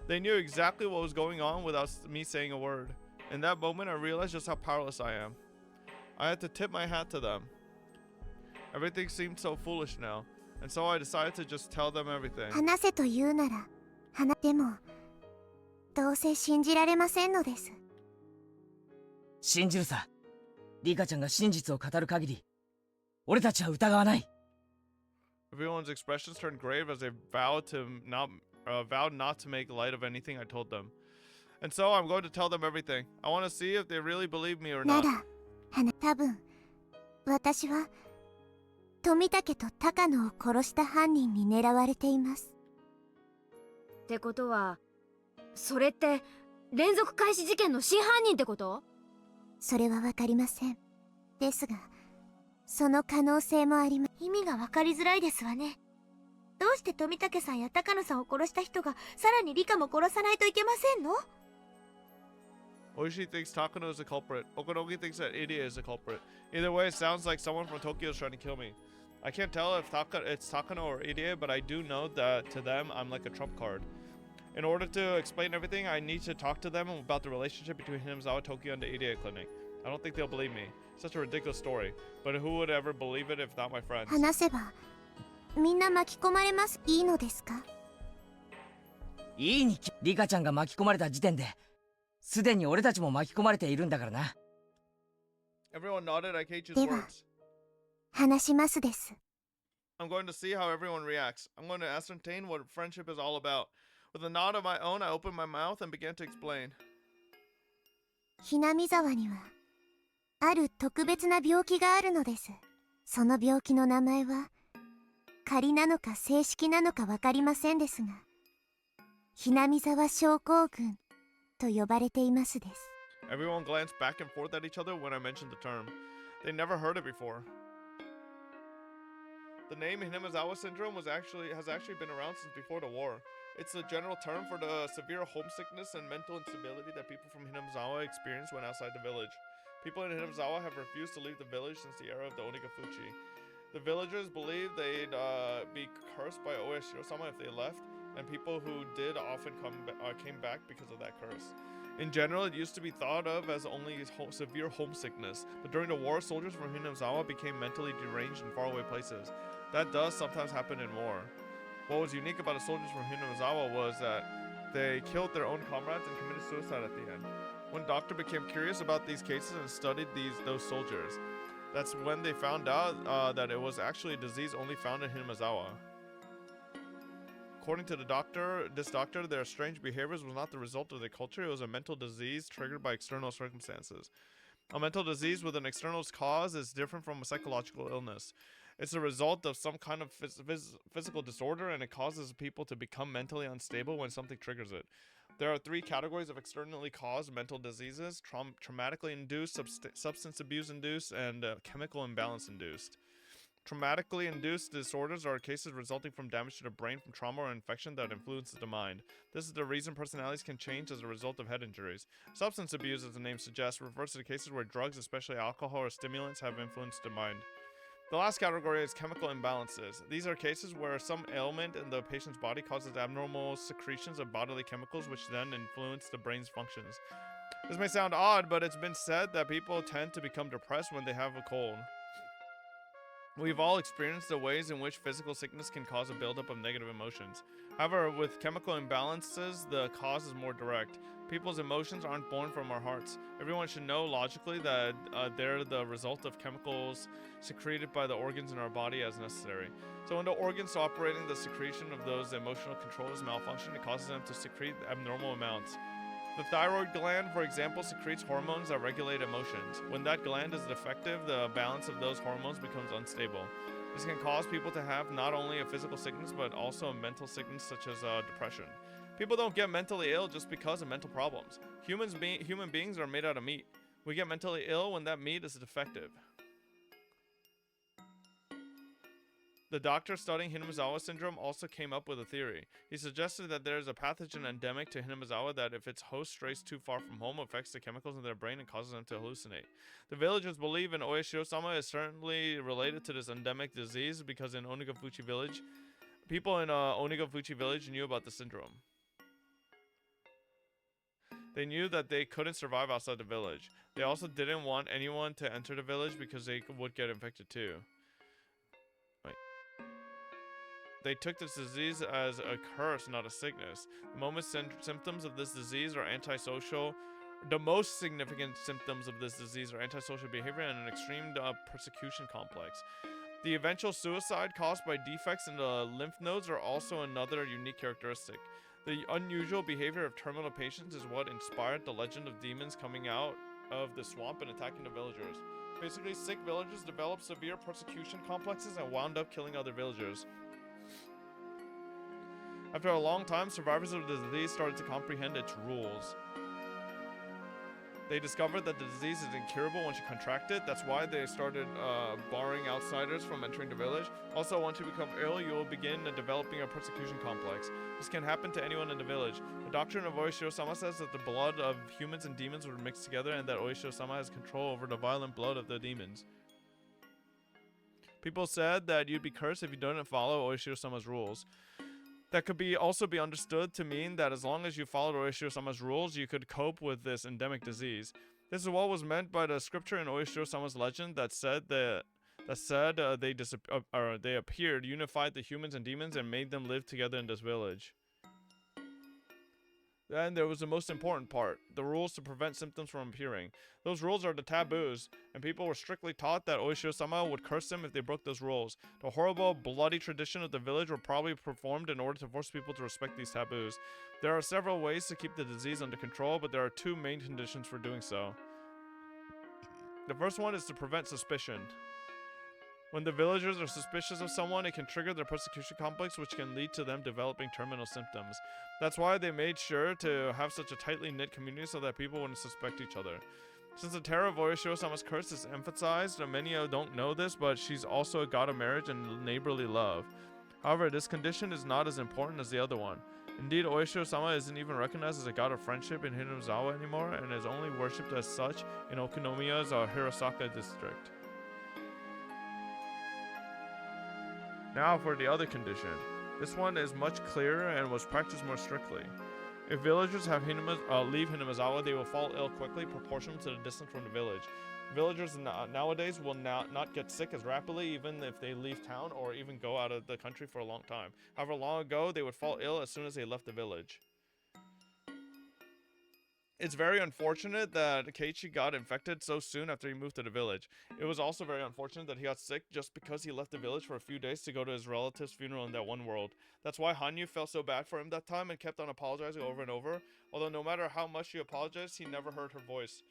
They knew exactly what was going on without me saying a word. In that moment, I realized just how powerless I am. I had to tip my hat to them. Everything seemed so foolish now, and so I decided to just tell them everything. 話せと言うならでもどうせ信じられませんのです。信じるさ。リカちゃんが真実を語る限り俺たちは疑わない。 Everyone's expressions turned grave as they vowed not to make light of anything I told them. And so I'm going to tell them everything. I want to see if they really believe me or な not. ら多分私は富武と高野を殺した犯人に狙われています。ってことはそれって連続開始事件の真犯人ってこと？それはわかりません。ですがその可能性もあります。意味がわかりづらいですわね。どうして富武さんや高野さんを殺した人がさらにリカも殺さないといけませんの？ Oishi thinks Takano is a culprit. Okanogi thinks that Idia is a culprit. Either way, it sounds like someone from Tokyo is trying to kill me. I can't tell if it's Takano or Idia, but I do know that to them, I'm like a trump card. In order to explain everything, I need to talk to them about the relationship between Hinazawa Tokyo and the Idia clinic. I don't think they'll believe me. Such a ridiculous story. But who would ever believe it if not my friends? 話せばみんな巻き込まれます。いいのですか？いいにリカちゃんが巻き込まれた時点ですでに俺たちも巻き込まれているんだからな。 Everyone nodded at Keiichi's では words. 話しますです。 I'm going to see how everyone reacts. I'm going to ascertain what friendship is all about. With a nod of my own, I opened my mouth and began to explain. ひなみ沢にはある特別な病気があるのです。その病気の名前は仮なのか正式なのか分かりませんですが、ひなみ沢症候群と呼ばれていますです。 Everyone glanced back and forth at each other when I mentioned the term. They never heard it before. The name Hinamizawa syndrome has actually been around since before the war. It's a general term for the severe homesickness and mental instability that people from Hinamizawa experience when outside the village. People in Hinamizawa have refused to leave the village since the era of the Onigafuchi. The villagers believe they'd be cursed by Oya Shirosama if they left, and people who did often came back because of that curse. In general, it used to be thought of as only severe homesickness, but during the war, soldiers from Hinamizawa became mentally deranged in faraway places. That does sometimes happen in war. What was unique about the soldiers from Hinamizawa was that they killed their own comrades and committed suicide at the end. One doctor became curious about these cases and studied those soldiers. That's when they found out that it was actually a disease only found in Hinamizawa. According to this doctor, their strange behaviors was not the result of their culture, it was a mental disease triggered by external circumstances. A mental disease with an external cause is different from a psychological illness. It's a result of some kind of physical disorder, and it causes people to become mentally unstable when something triggers it. There are three categories of externally caused mental diseases: traumatically induced, substance abuse induced, and chemical imbalance induced. Traumatically induced disorders are cases resulting from damage to the brain from trauma or infection that influences the mind. This is the reason personalities can change as a result of head injuries. Substance abuse, as the name suggests, refers to the cases where drugs, especially alcohol or stimulants, have influenced the mind. The last category is chemical imbalances. These are cases where some ailment in the patient's body causes abnormal secretions of bodily chemicals which then influence the brain's functions. This may sound odd, but it's been said that people tend to become depressed when they have a cold. We've all experienced the ways in which physical sickness can cause a buildup of negative emotions. However, with chemical imbalances, the cause is more direct. People's emotions aren't born from our hearts. Everyone should know logically that they're the result of chemicals secreted by the organs in our body as necessary. So when the organs operating the secretion of those emotional controllers malfunction, it causes them to secrete abnormal amounts. The thyroid gland, for example, secretes hormones that regulate emotions. When that gland is defective, the balance of those hormones becomes unstable. This can cause people to have not only a physical sickness, but also a mental sickness such as depression. People don't get mentally ill just because of mental problems. Human beings are made out of meat. We get mentally ill when that meat is defective. The doctor studying Hinamizawa syndrome also came up with a theory. He suggested that there is a pathogen endemic to Hinamizawa that if its host strays too far from home, affects the chemicals in their brain and causes them to hallucinate. The villagers believe in Oya Shirosama is certainly related to this endemic disease because in Onigafuchi village, people in Onigafuchi village knew about the syndrome. They knew that they couldn't survive outside the village. They also didn't want anyone to enter the village because they would get infected too. They took this disease as a curse, not a sickness. Symptoms of this disease are antisocial. The most significant symptoms of this disease are antisocial behavior and an extreme persecution complex. The eventual suicide caused by defects in the lymph nodes are also another unique characteristic. The unusual behavior of terminal patients is what inspired the legend of demons coming out of the swamp and attacking the villagers. Basically, sick villagers developed severe persecution complexes and wound up killing other villagers. After a long time, survivors of the disease started to comprehend its rules. They discovered that the disease is incurable once you contract it. That's why they started barring outsiders from entering the village. Also, once you become ill, you will begin developing a persecution complex. This can happen to anyone in the village. The doctrine of Oya Shirosama says that the blood of humans and demons would mix together and that Oya Shirosama has control over the violent blood of the demons. People said that you'd be cursed if you didn't follow Oya Shirosama's rules. That could also be understood to mean that as long as you followed Oya Shirosama's rules, you could cope with this endemic disease. This is what was meant by the scripture in Oya Shirosama's legend that said they appeared, unified the humans and demons, and made them live together in this village. Then there was the most important part, the rules to prevent symptoms from appearing. Those rules are the taboos, and people were strictly taught that Oishiro-sama would curse them if they broke those rules. The horrible, bloody tradition of the village were probably performed in order to force people to respect these taboos. There are several ways to keep the disease under control, but there are two main conditions for doing so. The first one is to prevent suspicion. When the villagers are suspicious of someone, it can trigger their persecution complex, which can lead to them developing terminal symptoms. That's why they made sure to have such a tightly knit community so that people wouldn't suspect each other. Since the terror of Oishiro-sama's curse is emphasized, many don't know this, but she's also a god of marriage and neighborly love. However, this condition is not as important as the other one. Indeed, Oishiro-sama isn't even recognized as a god of friendship in Hinamizawa anymore, and is only worshipped as such in Okunomiya's Hirosaka district. Now for the other condition. This one is much clearer and was practiced more strictly. If villagers have leave Hinamizawa, they will fall ill quickly, proportional to the distance from the village. Villagers nowadays will not get sick as rapidly even if they leave town or even go out of the country for a long time. However, long ago, they would fall ill as soon as they left the village. It's very unfortunate that Keiichi got infected so soon after he moved to the village. It was also very unfortunate that he got sick just because he left the village for a few days to go to his relative's funeral in that one world. That's why Hanyu felt so bad for him that time and kept on apologizing over and over, although no matter how much she apologized, he never heard her voice.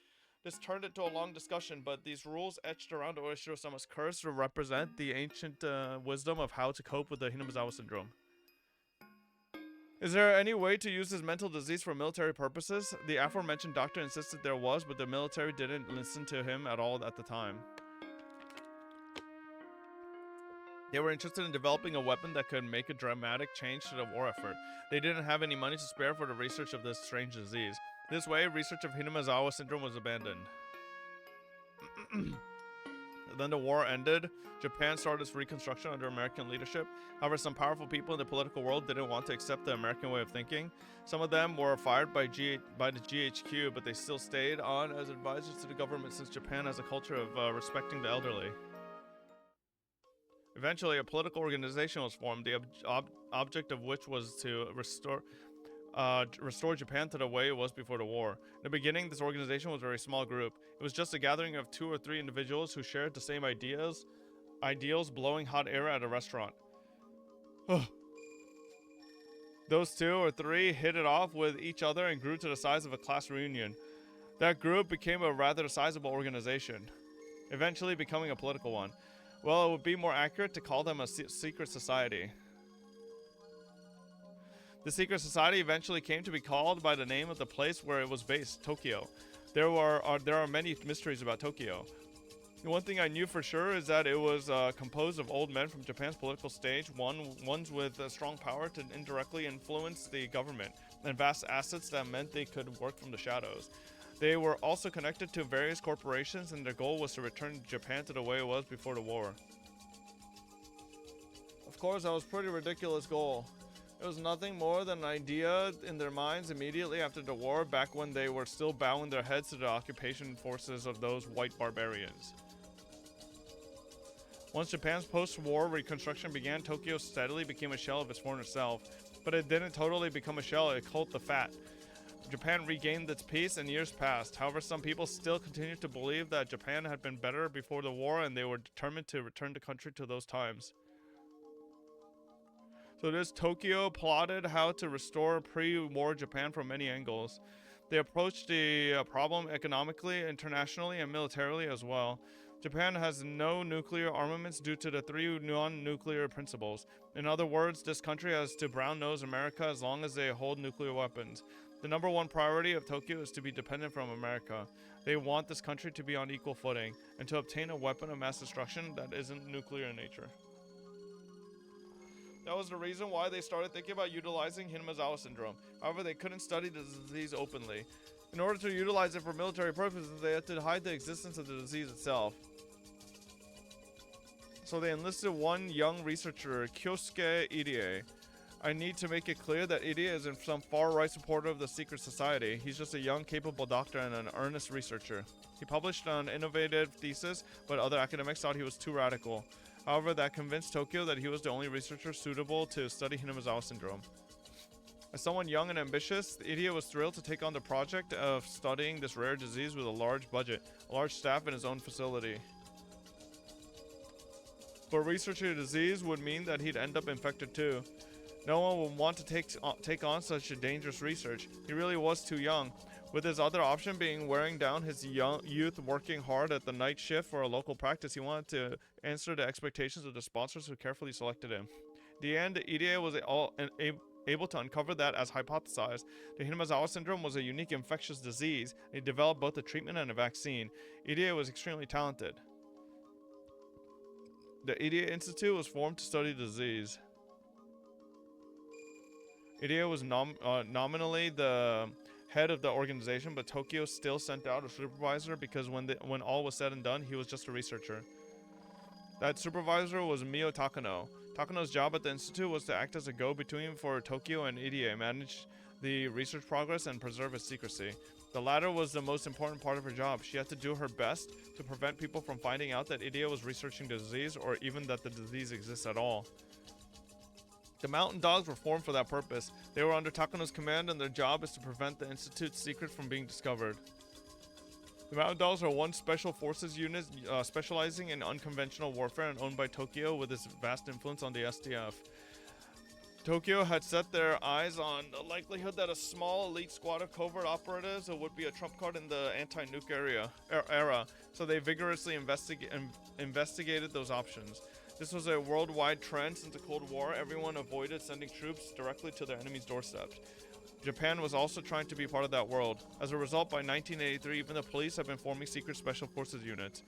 This turned into a long discussion, but these rules etched around Oishiro-sama's curse represent the ancient wisdom of how to cope with the Hinamizawa syndrome. Is there any way to use his mental disease for military purposes? The aforementioned doctor insisted there was, but the military didn't listen to him at all at the time. They were interested in developing a weapon that could make a dramatic change to the war effort. They didn't have any money to spare for the research of this strange disease. This way, research of Hinamizawa syndrome was abandoned. Then the war ended. Japan started its reconstruction under American leadership. However, some powerful people in the political world didn't want to accept the American way of thinking. Some of them were fired by the GHQ, but they still stayed on as advisors to the government since Japan has a culture of respecting the elderly. Eventually, a political organization was formed, the object of which was to restore Japan to the way it was before the war. In the beginning, this organization was a very small group. It was just a gathering of 2 or 3 individuals who shared the same ideals, blowing hot air at a restaurant. Those 2 or 3 hit it off with each other and grew to the size of a class reunion. That group became a rather sizable organization, eventually becoming a political one. Well, it would be more accurate to call them a secret society. The secret society eventually came to be called by the name of the place where it was based, Tokyo. There are many mysteries about Tokyo. The one thing I knew for sure is that it was composed of old men from Japan's political stage, ones with strong power to indirectly influence the government, and vast assets that meant they could work from the shadows. They were also connected to various corporations, and their goal was to return Japan to the way it was before the war. Of course, that was a pretty ridiculous goal. It was nothing more than an idea in their minds immediately after the war, back when they were still bowing their heads to the occupation forces of those white barbarians. Once Japan's post-war reconstruction began, Tokyo steadily became a shell of its former self. But it didn't totally become a shell, it cult the fat. Japan regained its peace and years passed. However, some people still continued to believe that Japan had been better before the war, and they were determined to return the country to those times. So this Tokyo plotted how to restore pre-war Japan from many angles. They approached the problem economically, internationally, and militarily as well. Japan has no nuclear armaments due to the 3 non-nuclear principles. In other words, this country has to brown-nose America as long as they hold nuclear weapons. The number 1 priority of Tokyo is to be dependent from America. They want this country to be on equal footing, and to obtain a weapon of mass destruction that isn't nuclear in nature. That was the reason why they started thinking about utilizing Hinamizawa syndrome. However, they couldn't study the disease openly. In order to utilize it for military purposes, they had to hide the existence of the disease itself. So they enlisted one young researcher, Kyosuke Irie. I need to make it clear that Irie isn't some far-right supporter of the secret society. He's just a young, capable doctor and an earnest researcher. He published an innovative thesis, but other academics thought he was too radical. However, that convinced Tokyo that he was the only researcher suitable to study Hinamizawa syndrome. As someone young and ambitious, the idiot was thrilled to take on the project of studying this rare disease with a large budget, a large staff, and his own facility. But researching a disease would mean that he'd end up infected too. No one would want to take on such a dangerous research. He really was too young, with his other option being wearing down his youth working hard at the night shift for a local practice. He wanted to answer the expectations of the sponsors who carefully selected him. In the end, Irie was able to uncover that, as hypothesized, the Hinazawa syndrome was a unique infectious disease, and he developed both a treatment and a vaccine. Irie was extremely talented. The Irie Institute was formed to study the disease. Irie was nominally the head of the organization, but Tokyo still sent out a supervisor because when all was said and done, he was just a researcher. That supervisor was Mio Takano. Takano's job at the institute was to act as a go-between for Tokyo and Irie, manage the research progress and preserve its secrecy. The latter was the most important part of her job. She had to do her best to prevent people from finding out that Irie was researching the disease, or even that the disease exists at all. The Mountain Dogs were formed for that purpose. They were under Takano's command, and their job is to prevent the institute's secret from being discovered. The Mountain Dogs are one special forces unit specializing in unconventional warfare and owned by Tokyo with its vast influence on the SDF. Tokyo had set their eyes on the likelihood that a small elite squad of covert operatives would be a trump card in the anti-nuke era, so they vigorously investigated those options. This was a worldwide trend since the Cold War. Everyone avoided sending troops directly to their enemy's doorsteps. Japan was also trying to be part of that world. As a result, by 1983, even the police have been forming secret special forces units.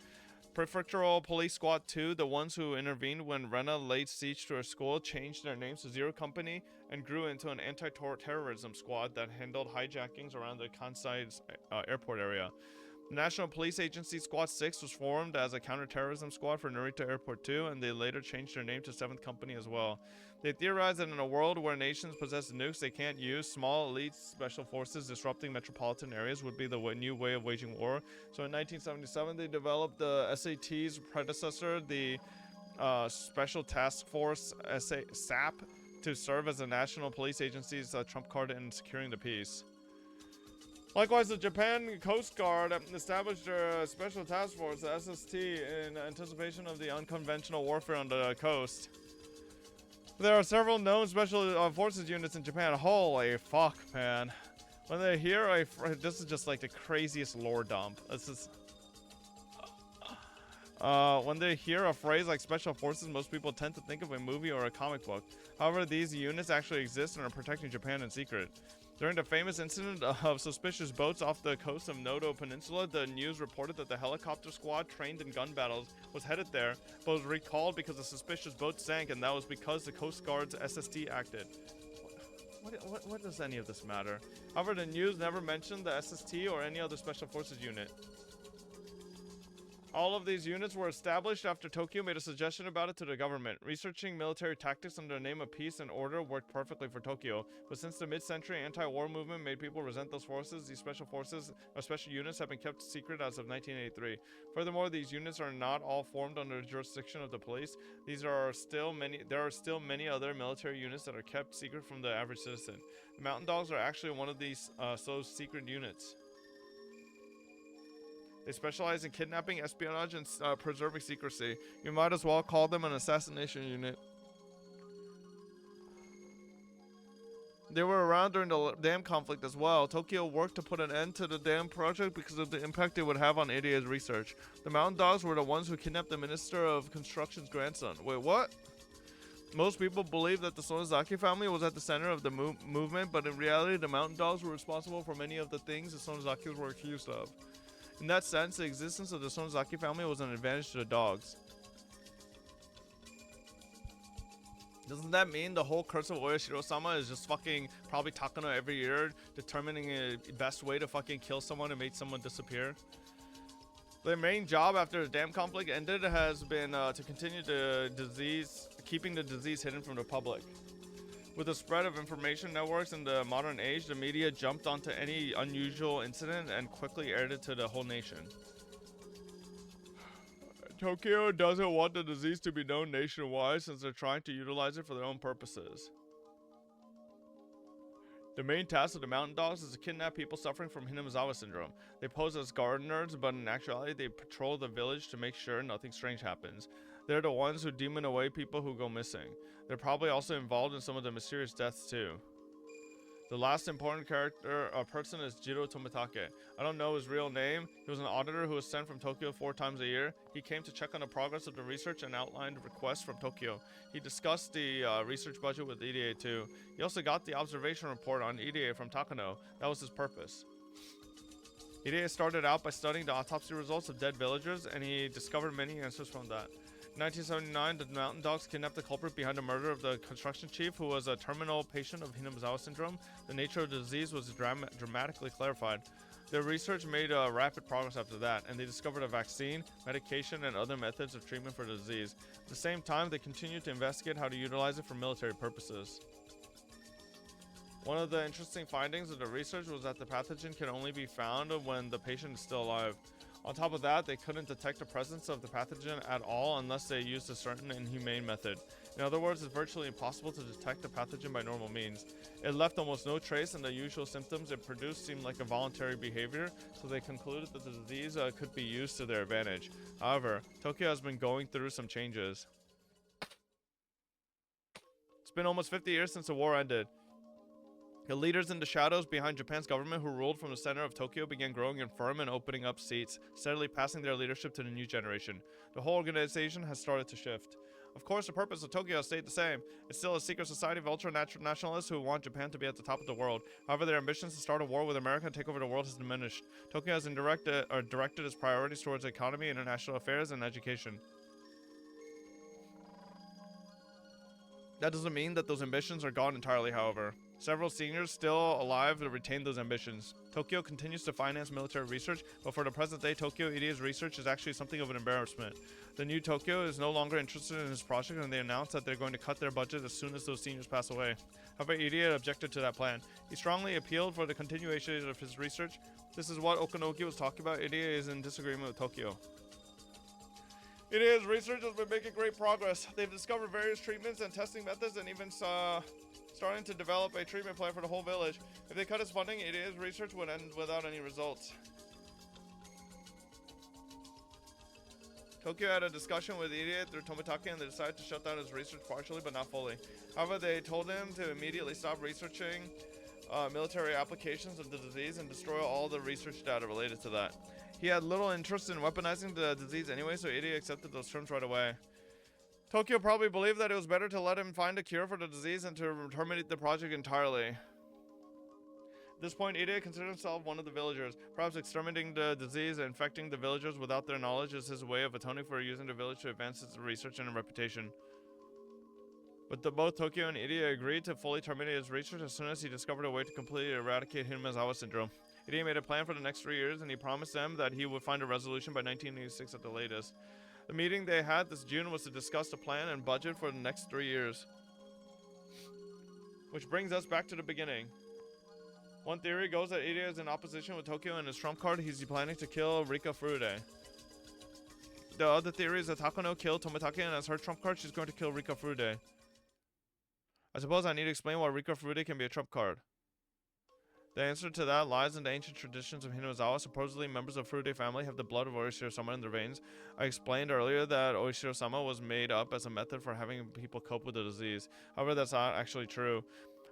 Prefectural Police Squad 2, the ones who intervened when Rena laid siege to her school, changed their names to Zero Company and grew into an anti-terrorism squad that handled hijackings around the Kansai airport area. The National Police Agency Squad 6 was formed as a counterterrorism squad for Narita Airport 2, and they later changed their name to 7th Company as well. They theorized that in a world where nations possess nukes they can't use, small elite special forces disrupting metropolitan areas would be the new way of waging war. So in 1977, they developed the SAT's predecessor, the Special Task Force SAP, to serve as the National Police Agency's trump card in securing the peace. Likewise, the Japan Coast Guard established their Special Task Force, the SST, in anticipation of the unconventional warfare on the coast. There are several known special forces units in Japan. Holy fuck, man. When they hear this is just like the craziest lore dump. This is... when they hear a phrase like special forces, most people tend to think of a movie or a comic book. However, these units actually exist and are protecting Japan in secret. During the famous incident of suspicious boats off the coast of Noto Peninsula, the news reported that the helicopter squad trained in gun battles was headed there, but was recalled because the suspicious boat sank, and that was because the Coast Guard's SST acted. What does any of this matter? However, the news never mentioned the SST or any other special forces unit. All of these units were established after Tokyo made a suggestion about it to the government. Researching military tactics under the name of peace and order worked perfectly for Tokyo, but since the mid-century anti-war movement made people resent those forces, these special forces or special units have been kept secret as of 1983. Furthermore, these units are not all formed under the jurisdiction of the police. There are still many other military units that are kept secret from the average citizen. The Mountain Dogs are actually one of these secret units. They specialize in kidnapping, espionage, and preserving secrecy. You might as well call them an assassination unit. They were around during the dam conflict as well. Tokyo worked to put an end to the dam project because of the impact it would have on Irie's research. The Mountain Dogs were the ones who kidnapped the Minister of Construction's grandson. Wait, what? Most people believe that the Sonozaki family was at the center of the movement, but in reality, the Mountain Dogs were responsible for many of the things the Sonozakis were accused of. In that sense, the existence of the Sonozaki family was an advantage to the dogs. Doesn't that mean the whole Curse of Oya Shiro-sama is just fucking probably Takano every year determining a best way to fucking kill someone and make someone disappear? Their main job after the dam conflict ended has been to continue keeping the disease hidden from the public. With the spread of information networks in the modern age, the media jumped onto any unusual incident and quickly aired it to the whole nation. Tokyo doesn't want the disease to be known nationwide since they're trying to utilize it for their own purposes. The main task of the mountain dogs is to kidnap people suffering from Hinamizawa syndrome. They pose as gardeners, but in actuality they patrol the village to make sure nothing strange happens. They're the ones who demon away people who go missing. They're probably also involved in some of the mysterious deaths too. The last important person is Jiro Tomitake. I don't know his real name. He was an auditor who was sent from Tokyo 4 times a year. He came to check on the progress of the research and outlined requests from Tokyo. He discussed the research budget with EDA too. He also got the observation report on EDA from Takano. That was his purpose. EDA started out by studying the autopsy results of dead villagers, and he discovered many answers from that. In 1979, the mountain dogs kidnapped the culprit behind the murder of the construction chief, who was a terminal patient of Hinamizawa syndrome. The nature of the disease was dramatically clarified. Their research made rapid progress after that, and they discovered a vaccine, medication, and other methods of treatment for the disease. At the same time, they continued to investigate how to utilize it for military purposes. One of the interesting findings of the research was that the pathogen can only be found when the patient is still alive. On top of that, they couldn't detect the presence of the pathogen at all unless they used a certain inhumane method. In other words, it's virtually impossible to detect the pathogen by normal means. It left almost no trace, and the usual symptoms it produced seemed like a voluntary behavior, so they concluded that the disease could be used to their advantage. However, Tokyo has been going through some changes. It's been almost 50 years since the war ended. The leaders in the shadows behind Japan's government, who ruled from the center of Tokyo, began growing infirm and opening up seats, steadily passing their leadership to the new generation. The whole organization has started to shift. Of course, the purpose of Tokyo has stayed the same. It's still a secret society of ultra-nationalists who want Japan to be at the top of the world. However, their ambitions to start a war with America and take over the world has diminished. Tokyo has directed its priorities towards the economy, international affairs, and education. That doesn't mean that those ambitions are gone entirely, however. Several seniors still alive retain those ambitions. Tokyo continues to finance military research, but for the present day, Tokyo EDA's research is actually something of an embarrassment. The new Tokyo is no longer interested in this project, and they announced that they're going to cut their budget as soon as those seniors pass away. However, EDA objected to that plan. He strongly appealed for the continuation of his research. This is what Okanoki was talking about. EDA is in disagreement with Tokyo. EDA's research has been making great progress. They've discovered various treatments and testing methods, and even starting to develop a treatment plan for the whole village. If they cut its funding, EDA's research would end without any results. Tokyo had a discussion with EDA through Tomitake, and they decided to shut down his research partially but not fully. However, they told him to immediately stop researching military applications of the disease and destroy all the research data related to that. He had little interest in weaponizing the disease anyway, so EDA accepted those terms right away. Tokyo probably believed that it was better to let him find a cure for the disease and to terminate the project entirely. At this point, EDA considered himself one of the villagers. Perhaps exterminating the disease and infecting the villagers without their knowledge is his way of atoning for using the village to advance its research and reputation. But both Tokyo and EDA agreed to fully terminate his research as soon as he discovered a way to completely eradicate Hinamizawa syndrome. EDA made a plan for the next 3 years, and he promised them that he would find a resolution by 1986 at the latest. The meeting they had this June was to discuss the plan and budget for the next 3 years. Which brings us back to the beginning. One theory goes that EDA is in opposition with Tokyo, and his trump card, he's planning to kill Rika Furude. The other theory is that Takano killed Tomitake, and as her trump card, she's going to kill Rika Furude. I suppose I need to explain why Rika Furude can be a trump card. The answer to that lies in the ancient traditions of Hinamizawa. Supposedly, members of Furude family have the blood of Oishiro-sama in their veins. I explained earlier that Oishiro-sama was made up as a method for having people cope with the disease. However, that's not actually true.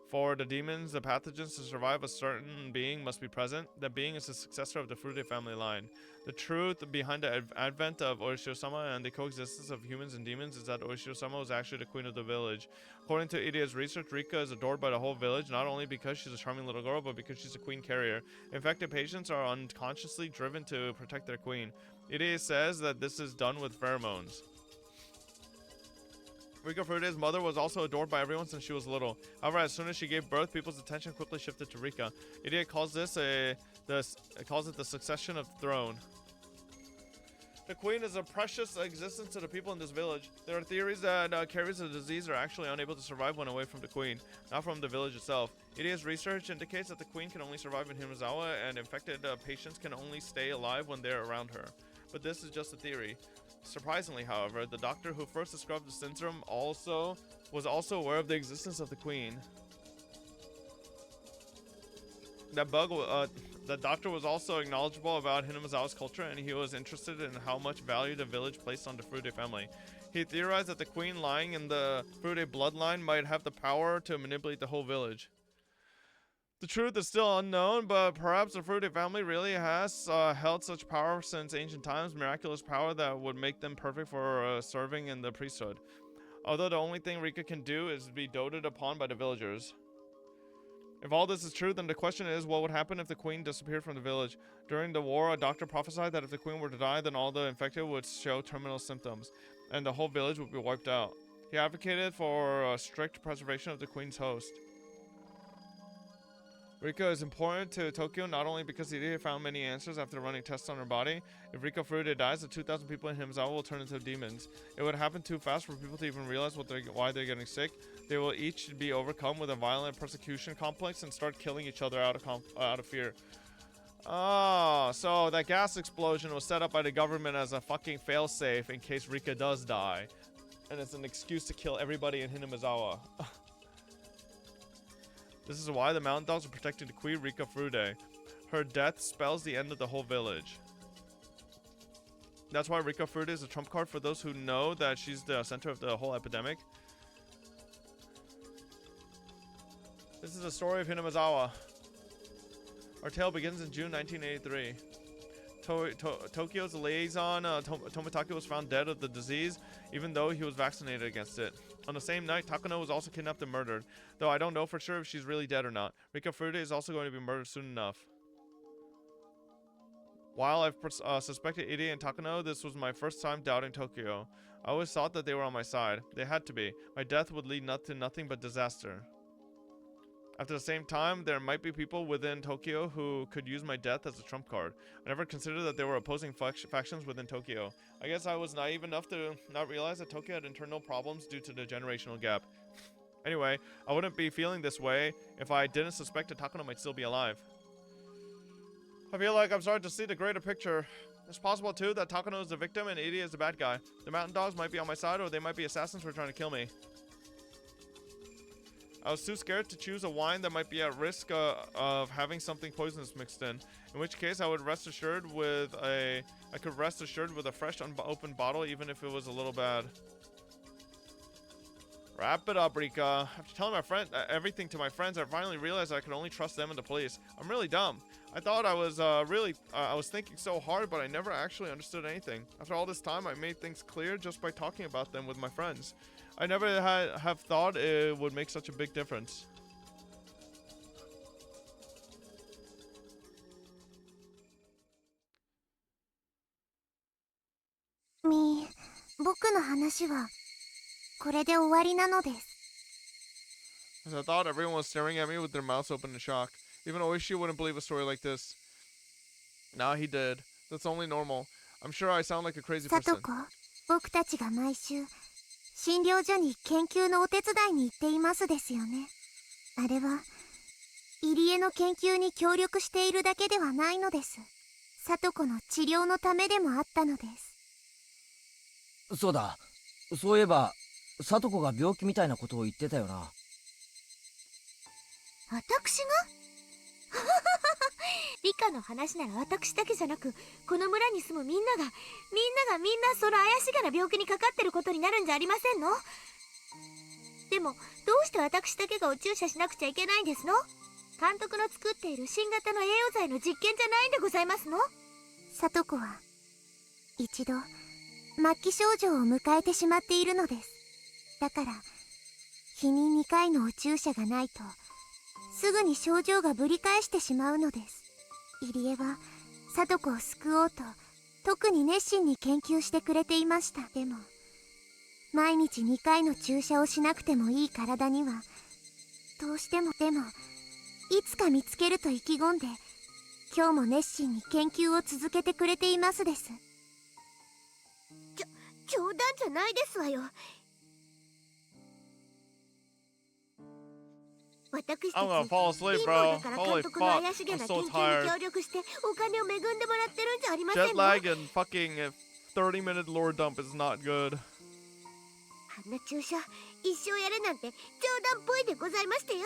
For the demons, the pathogens, to survive, a certain being must be present. That being is the successor of the Furude family line. The truth behind the advent of Oishiro-sama and the coexistence of humans and demons is that Oishiro-sama was actually the queen of the village. According to Idea's research, Rika is adored by the whole village, not only because she's a charming little girl, but because she's a queen carrier. Infected patients are unconsciously driven to protect their queen. Idea says that this is done with pheromones. Rika Furude's mother was also adored by everyone since she was little. However, as soon as she gave birth, people's attention quickly shifted to Rika. Idea calls this it the succession of throne. The queen is a precious existence to the people in this village. There are theories that carriers of the disease are actually unable to survive when away from the queen, not from the village itself. Idea's research indicates that the queen can only survive in Hinamizawa, and infected patients can only stay alive when they're around her. But this is just a theory. Surprisingly, however, the doctor who first described the syndrome was also aware of the existence of the queen. The doctor was also knowledgeable about Hinamizawa's culture, and he was interested in how much value the village placed on the Furude family. He theorized that the queen lying in the Furude bloodline might have the power to manipulate the whole village. The truth is still unknown, but perhaps the Furude family really has held such power since ancient times, miraculous power that would make them perfect for serving in the priesthood. Although the only thing Rika can do is be doted upon by the villagers. If all this is true, then the question is, what would happen if the queen disappeared from the village? During the war, a doctor prophesied that if the queen were to die, then all the infected would show terminal symptoms, and the whole village would be wiped out. He advocated for strict preservation of the queen's host. Rika is important to Tokyo not only because he found many answers after running tests on her body. If Rika Furude dies, the 2,000 people in Hinamizawa will turn into demons. It would happen too fast for people to even realize why they're getting sick. They will each be overcome with a violent persecution complex and start killing each other out of fear. Oh, so that gas explosion was set up by the government as a fucking failsafe in case Rika does die. And it's an excuse to kill everybody in Hinamizawa. This is why the mountain dogs are protecting the queen Rika Furude. Her death spells the end of the whole village. That's why Rika Furude is a trump card for those who know that she's the center of the whole epidemic. This is the story of Hinamizawa. Our tale begins in June 1983. Tokyo's liaison, Tomitake, was found dead of the disease, even though he was vaccinated against it. On the same night, Takano was also kidnapped and murdered, though I don't know for sure if she's really dead or not. Rika Furude is also going to be murdered soon enough. While I've suspected Ide and Takano, this was my first time doubting Tokyo. I always thought that they were on my side. They had to be. My death would lead to nothing but disaster. At the same time, there might be people within Tokyo who could use my death as a trump card. I never considered that there were opposing factions within Tokyo. I guess I was naive enough to not realize that Tokyo had internal problems due to the generational gap. Anyway, I wouldn't be feeling this way if I didn't suspect that Takano might still be alive. I feel like I'm starting to see the greater picture. It's possible too that Takano is the victim and Ide is the bad guy. The mountain dogs might be on my side, or they might be assassins who are trying to kill me. I was too scared to choose a wine that might be at risk of having something poisonous mixed in which case I could rest assured with a fresh unopened bottle, even if it was a little bad. Wrap it up, Rika. After telling everything to my friends, I finally realized I could only trust them and the police. I'm really dumb. I thought I was I was thinking so hard, but I never actually understood anything. After all this time, I made things clear just by talking about them with my friends. I never have thought it would make such a big difference. Mi, 僕の話はこれで終わりなのです。 As I thought, everyone was staring at me with their mouths open in shock. Even Oishi wouldn't believe a story like this. Now he did. That's only normal. I'm sure I sound like a crazy person. さとこ、僕たちが毎週診療所に研究のお手伝いに行っていますですよね。あれは入江の研究に協力しているだけではないのです。さとこの治療のためでもあったのです。そうだ。そういえばさとこが病気みたいなことを言ってたよな。私が理科の話なら私だけじゃなく、この村に住むみんながその怪しげな病気にかかってることになるんじゃありませんの？でもどうして私だけがお注射しなくちゃいけないんですの？監督の作っている新型の栄養剤の実験じゃないんでございますの？さとこは一度末期症状を迎えてしまっているのです。だから日に2回のお注射がないとすぐに症状がぶり返してしまうのです。入江はさとこを救おうと特に熱心に研究してくれていました。でも毎日2回の注射をしなくてもいい体にはどうしても。でもいつか見つけると意気込んで今日も熱心に研究を続けてくれていますです。冗談じゃないですわよ。私たち I'm gonna fall asleep, 貧 bro. 乏だから Holy 監督の fuck. 怪しげ I'm な so 研究に tired. 協力してお金を恵んでもらってるんじゃありません Jet の？ lag and fucking 30-minute lore dump is not good. あんな注射一生やれなんて冗談っぽいでございましてよ。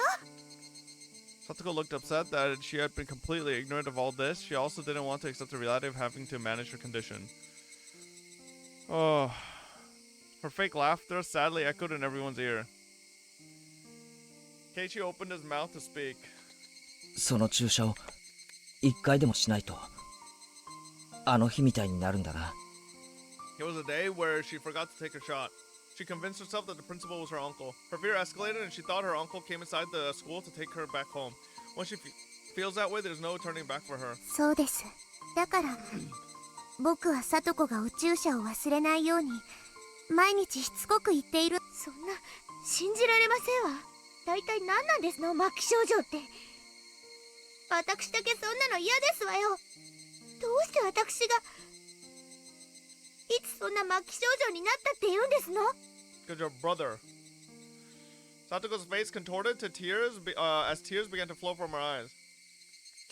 Satoko looked upset that she had been completely ignorant of all this. She also didn't want to accept the reality of having to manage her condition. Oh. Her fake laughter sadly echoed in everyone's ear. Keiichi opened his mouth to speak. その注射を一回でもしないとあの日みたいになるんだな。 It was a day where she forgot to take her shot. She convinced herself that the principal was her uncle. Her fear escalated and she thought her uncle came inside the school to take her back home. When she feels that way, there's no turning back for her. そうです。だから僕は聡子がお注射を忘れないように毎日しつこく言っている。そんな信じられませんわ。大体何なんですの末期症状って。私だけそんなの嫌ですわよ。どうして私がいつそんな末期症状になったって言うんですの？ Because your brother. Satoko's face contorted to tears as tears began to flow from her eyes.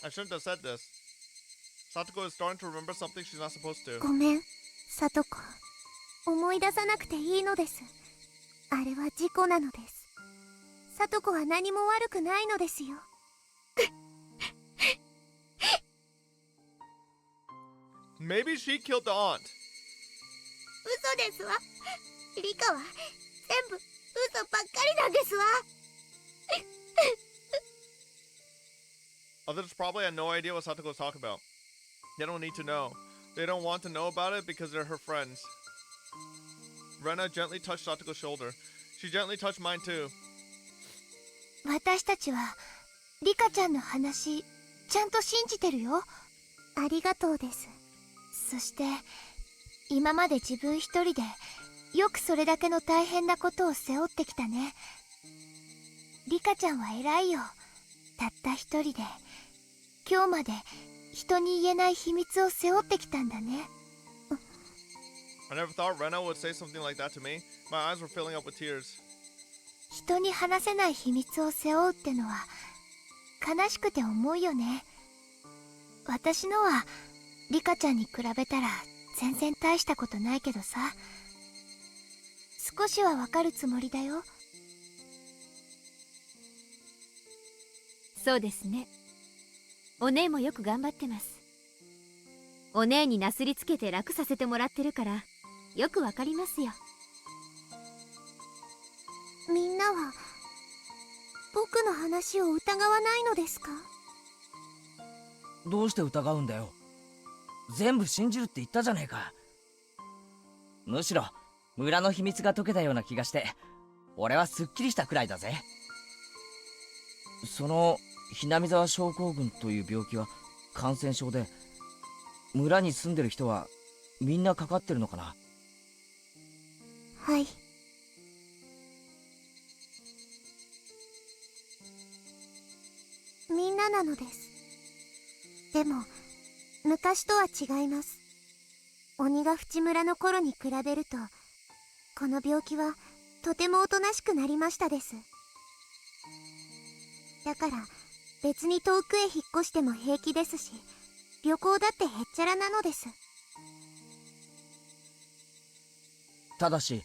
I shouldn't have said this. Satoko is starting to remember something she's not supposed to. ごめん、聡子。思い出さなくていいのです。あれは事故なのです。聡子は何も悪くないのですよ。Maybe she killed the aunt. 嘘ですわ。リカは全部嘘ばっかりなんですわ。Others probably had no idea what Satoko was talking about. They don't need to know. They don't want to know about it because they're her friends. Rena gently touched Satoko's shoulder. She gently touched mine too. 私たちはリカちゃんの話ちゃんと信じてるよ。ありがとうです。そして今まで自分一人でよくそれだけの大変なことを背負ってきたね。リカちゃんは偉いよ。たった一人で今日まで人に言えない秘密を背負ってきたんだね。I never thought Rena would say something like that to me. My eyes were filling up with tears. 人に話せない秘密を背負うってのは悲しくて重いよね。私のはリカちゃんに比べたら全然大したことないけどさ。少しはわかるつもりだよ。そうですね。お姉もよく頑張ってます。お姉になすりつけて楽させてもらってるからよくわかりますよ。みんなは僕の話を疑わないのですか？どうして疑うんだよ。全部信じるって言ったじゃねえか。むしろ村の秘密が解けたような気がして俺はすっきりしたくらいだぜ。そのひなみ沢症候群という病気は感染症で村に住んでる人はみんなかかってるのかな？はい。みんななのです。でも昔とは違います。鬼が淵村の頃に比べるとこの病気はとてもおとなしくなりましたです。だから別に遠くへ引っ越しても平気ですし、旅行だってへっちゃらなのです。ただし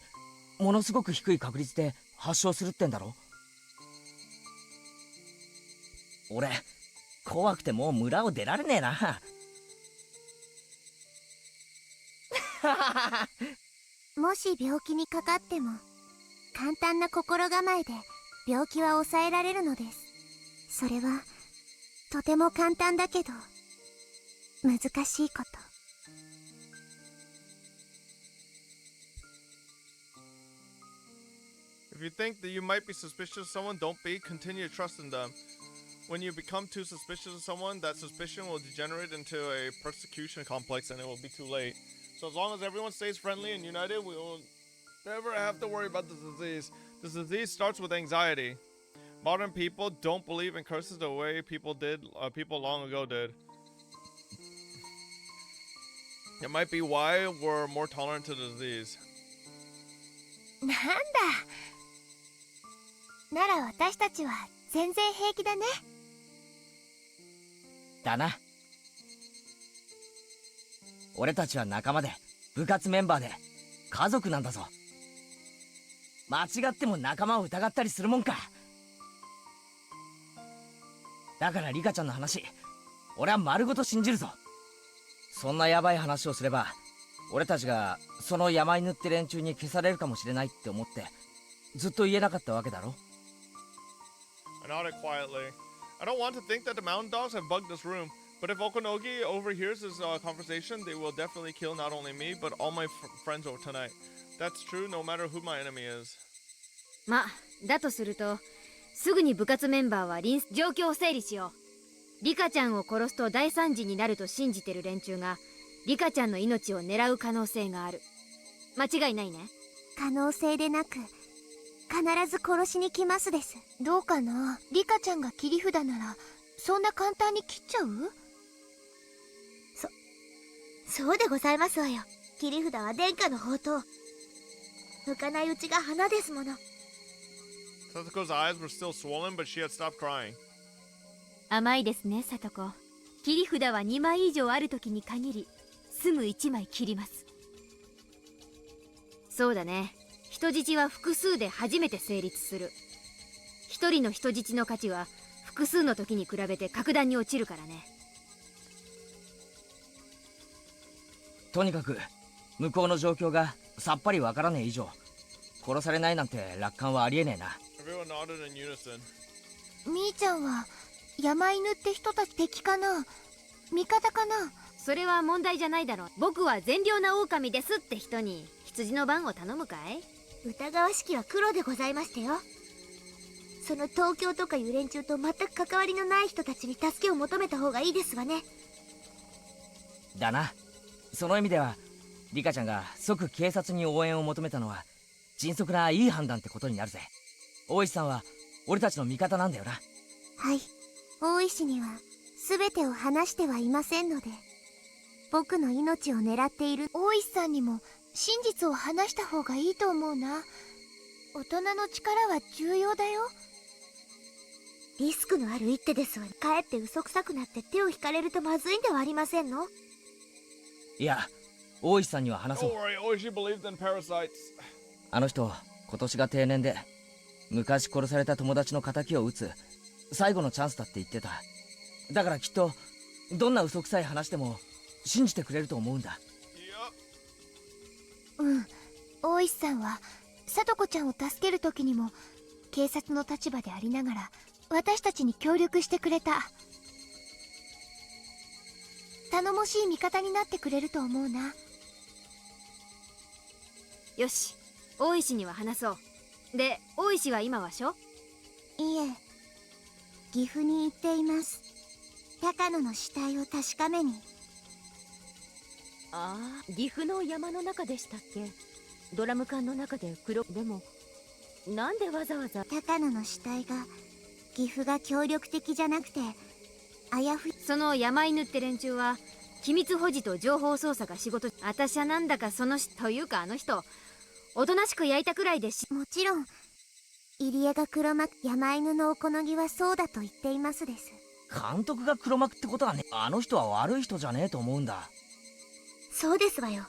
ものすごく低い確率で発症するってんだろ。俺怖くてもう村を出られねえな。もし病気にかかっても簡単な心構えで病気は抑えられるのです。それはとても簡単だけど難しいこと。If you think that you might be suspicious of someone, don't be. Continue to trust in them. When you become too suspicious of someone, that suspicion will degenerate into a persecution complex and it will be too late. So as long as everyone stays friendly and united, we will never have to worry about this disease. This disease starts with anxiety. Modern people don't believe in curses the way people long ago did. It might be why we're more tolerant to the disease. なんだ。なら私たちは全然平気だね。だな。俺たちは仲間で部活メンバーで家族なんだぞ。間違っても仲間を疑ったりするもんか。だからリカちゃんの話、俺は丸ごと信じるぞ。そんなヤバい話をすれば、俺たちがその山犬って連中に消されるかもしれないって思ってずっと言えなかったわけだろ。 I nodded quietly. I don't want to think that the mountain dogs have bugged this room, but if Okonogi overhears this conversation, they will definitely kill not only me, but all my friends over tonight. That's true no matter who my enemy is. ま、だとするとすぐに部活メンバーは状況を整理しよう。リカちゃんを殺すと大惨事になると信じてる連中がリカちゃんの命を狙う可能性がある。間違いないね。可能性でなく必ず殺しに来ますです。どうかな。リカちゃんが切り札ならそんな簡単に切っちゃう？そうでございますわよ。切り札は殿下の宝刀。向かないうちが花ですもの。Satoko's eyes were still swollen, but she had stopped crying. 甘いですね、さとこ。切り札は2枚以上ある時に限りすぐ1枚切ります。そうだね。人質は複数で初めて成立する。一人の人質の価値は複数の時に比べて格段に落ちるからね。とにかく向こうの状況がさっぱりわからねえ以上、殺されないなんて楽観はありえねえな。 Everyone nodded in unison. みーちゃんは山犬って人たち敵かな、味方かな。それは問題じゃないだろう。僕は善良な狼ですって人に羊の番を頼むかい？疑わしきは黒でございましたよ。その東京とかいう連中と全く関わりのない人たちに助けを求めた方がいいですわね。だな。その意味ではリカちゃんが即警察に応援を求めたのは迅速ないい判断ってことになるぜ。大石さんは俺たちの味方なんだよな。はい、大石には全てを話してはいませんので、僕の命を狙っている大石さんにも真実を話した方がいいと思うな。大人の力は重要だよ。リスクのある一手ですわ。かえって嘘くさくなって手を引かれるとまずいんではありませんの？いや、大石さんには話そう。 Don't worry, Oishi believed in parasites. あの人今年が定年で昔殺された友達の仇を討つ最後のチャンスだって言ってた。だからきっとどんな嘘くさい話でも信じてくれると思うんだ。うん、大石さんは聡子ちゃんを助ける時にも警察の立場でありながら私たちに協力してくれた。頼もしい味方になってくれると思うな。よし、大石には話そう。で、大石は今はしょ？いえ、岐阜に行っています。高野の死体を確かめに。ああ、岐阜の山の中でしたっけ？ドラム缶の中ででもなんでわざわざ高野の死体が岐阜が協力的じゃなくてあやふ。その山犬って連中は機密保持と情報操作が仕事。私はなんだかそのというかあの人おとなしく焼いたくらいでもちろん入江が黒幕、山犬のおこのぎはそうだと言っていますです。監督が黒幕ってことはね、あの人は悪い人じゃねえと思うんだ。そうですわよ。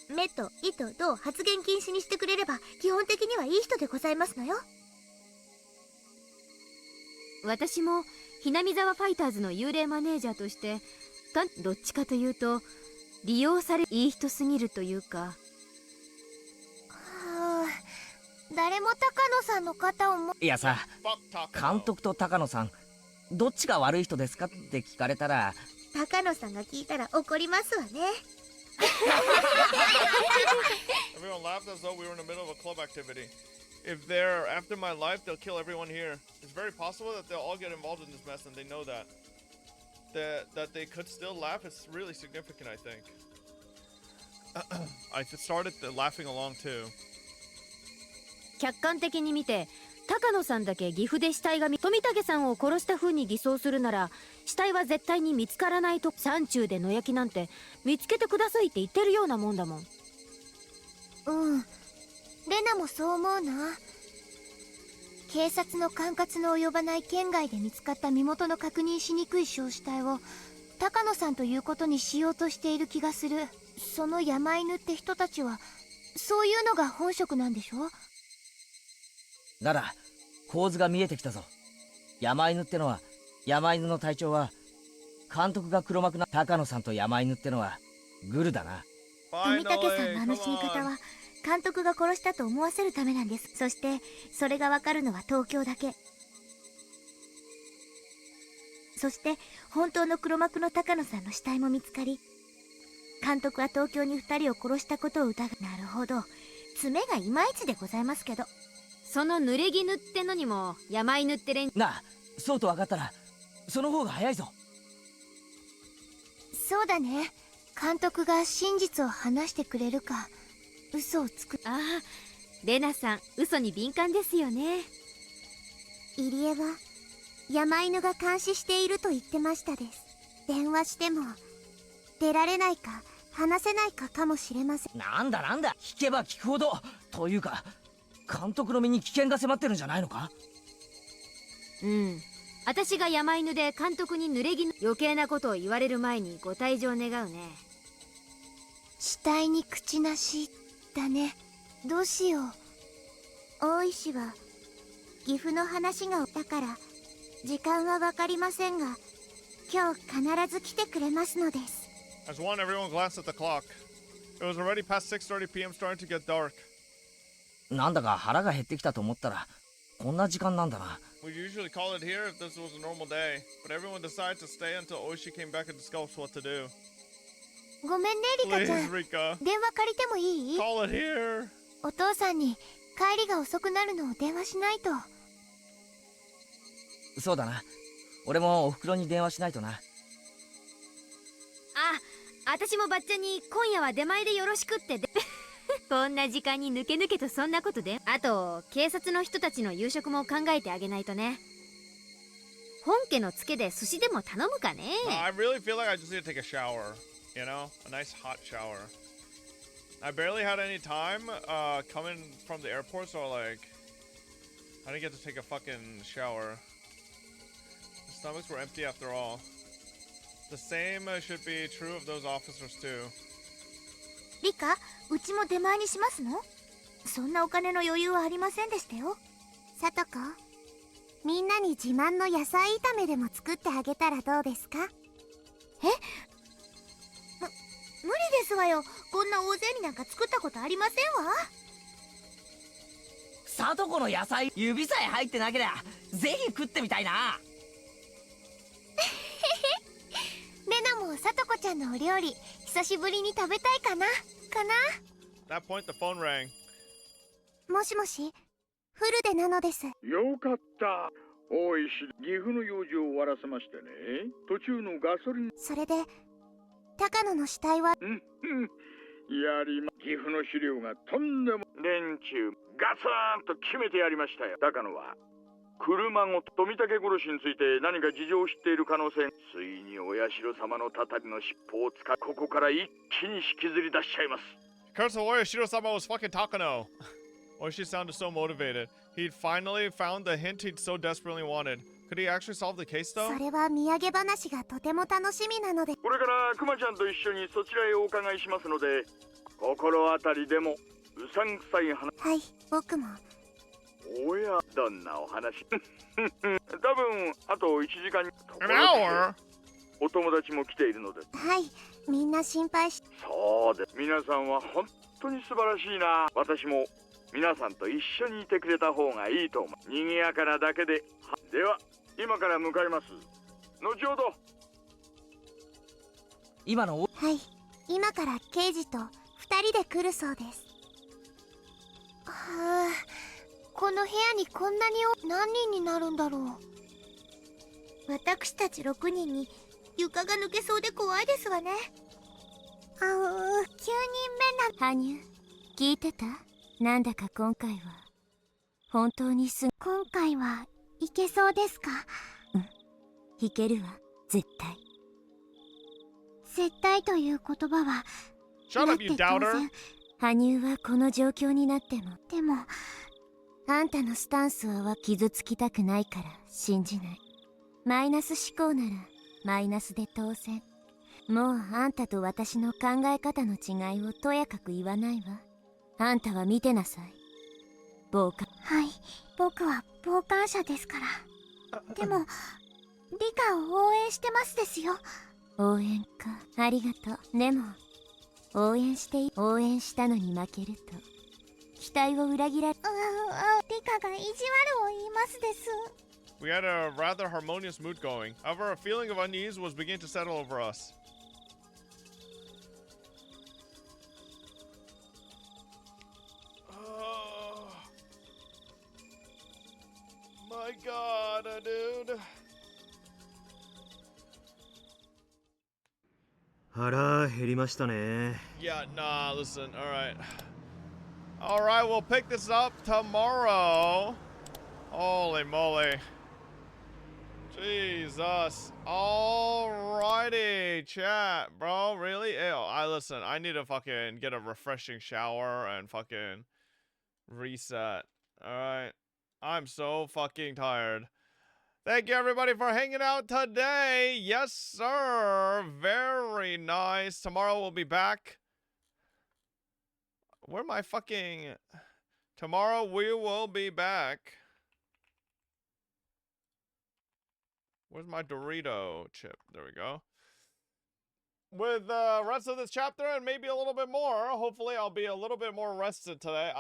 目と意とどう発言禁止にしてくれれば基本的にはいい人でございますのよ。私もひなみ沢ファイターズの幽霊マネージャーとしてどっちかというと利用されいい人すぎるというか。誰も高野さんの肩をいやさ、監督と高野さんどっちが悪い人ですかって聞かれたら。高野さんが聞いたら怒りますわね。Everyone laughed as though we were in the middle of a club activity. If they're after my life, they'll kill everyone here. It's very possible that they'll all get involved in this mess, and they know that. That they could still laugh is really significant, I think. I started laughing along too. 客観的に見て高野さんだけ岐阜で死体が富武さんを殺した風に偽装するなら死体は絶対に見つからないと。山中で野焼きなんて見つけてくださいって言ってるようなもんだもん。うん、レナもそう思うな。警察の管轄の及ばない県外で見つかった身元の確認しにくい焼死体を高野さんということにしようとしている気がする。その山犬って人たちはそういうのが本職なんでしょ？なら構図が見えてきたぞ。山犬ってのは、山犬の隊長は監督が黒幕な高野さんと山犬ってのはグルだな。富武さんのあの死に方は監督が殺したと思わせるためなんです。そしてそれがわかるのは東京だけ。そして本当の黒幕の高野さんの死体も見つかり、監督は東京に2人を殺したことを疑う。なるほど、爪がいまいちでございますけど。その濡れ衣ってのにも山犬ってなあ、そうと分かったらその方が早いぞ。そうだね。監督が真実を話してくれるか、嘘をつく。ああ、レナさん嘘に敏感ですよね。入江は山犬が監視していると言ってましたです。電話しても出られないか話せないかもしれません。なんだ聞けば聞くほどというか、監督の身に危険が迫ってるんじゃないのか。うん、私が山犬で監督に濡れ衣、余計なことを言われる前にご退場願うね。死体に口なしだね。どうしよう。大石は岐阜の話がだから時間は分かりませんが、今日必ず来てくれますのです。As one, everyone glanced at the clock. It was already past 6:30 p.m. starting to get dark. なんだか腹が減ってきたと思ったらこんな時間なんだな。We'd usually call it here if this was a normal day, but everyone decided to stay until Oishi came back and discussed what to do. ごめんねリカちゃ Please, ん。 Rika. 電話借りてもいい？ Call it here. お父さんに帰りが遅くなるのを電話しないと。そうだな、俺もお袋に電話しないとな。あ、私もばっちゃんに今夜は出前でよろしくってでこんな時間に抜けとそんなことで。あと警察の人たちの夕食も考えてあげないとね。本家のツケで寿司でも頼むかね。I really feel like I just need to take a shower. You know, a nice hot shower. I barely had any time coming from the airport, so like I didn't get to take a fucking shower. The stomachs were empty after all. The same should be true of those officers too. リカ、うちも出前にしますの？そんなお金の余裕はありませんでしたよ。さとこ、みんなに自慢の野菜炒めでも作ってあげたらどうですか？無理ですわよ。こんな大勢になんか作ったことありませんわ。さとこの野菜指さえ入ってなけりゃぜひ食ってみたいな。レナもさとこちゃんのお料理久しぶりに食べたいかな。At that point, the phone rang. もしもし、フルでなのです。よかった。大石、岐阜の用事を終わらせましてね。途中のガソリン。それで高野の死体は？やりま。岐阜の資料がとんでも。連中ガツンと決めてやりましたよ。高野は車ごと富武殺しについて何か事情を知っている可能性。ついにお社様のたたりの尻尾を使い、ここから一気に引きずり出しちゃいます。Curse warrior Shiro-sama was fucking Takano. Oishi sounded so motivated. He'd finally found the hint he'd so desperately wanted. Could he actually solve the case though? それは土産話がとても楽しみなので。これからクマちゃんと一緒にそちらへお伺いしますので、心当たりでもうさんくさい話。はい、僕も。おや、どんなお話？多分あと1時間。An hour? お友達も来ているので。はい、みんな心配し。そうです。皆さんは本当に素晴らしいな。私も皆さんと一緒にいてくれた方がいいと思う。賑やかなだけで。では今から向かいます。後ほど。今の。はい、今から刑事と2人で来るそうです。はあ、この部屋にこんなに何人になるんだろう。私たち6人に床が抜けそうで怖いですわね。9人目な。羽生、聞いてた？なんだか今回は本当に今回はいけそうですか？うん、いけるわ、絶対。絶対という言葉は。Shut up, you doubter! 羽生はこの状況になっても。でもあんたのスタンスは傷つきたくないから信じない。マイナス思考ならマイナスで当然。もうあんたと私の考え方の違いをとやかく言わないわ。あんたは見てなさい。傍観。はい、僕は傍観者ですから。でもリカを応援してますですよ。応援か、ありがとう。でも応援したのに負けると期待を裏切られ。リカが意地悪を言いますです。 We had a rather harmonious mood going. However, a feeling of unease was beginning to settle over us. Oh, my God, dude. 腹減りましたね。 Yeah, nah, listen, alright. Alright, we'll pick this up tomorrow. Holy moly. Jesus. Alrighty, chat, bro. Really? Ew, listen, I need to fucking get a refreshing shower and fucking reset. Alright. I'm so fucking tired. Thank you everybody for hanging out today. Yes, sir. Very nice. Tomorrow we'll be back. Where am I fucking... Tomorrow we will be back. Where's my Dorito chip? There we go. With the rest of this chapter and maybe a little bit more. Hopefully I'll be a little bit more rested today.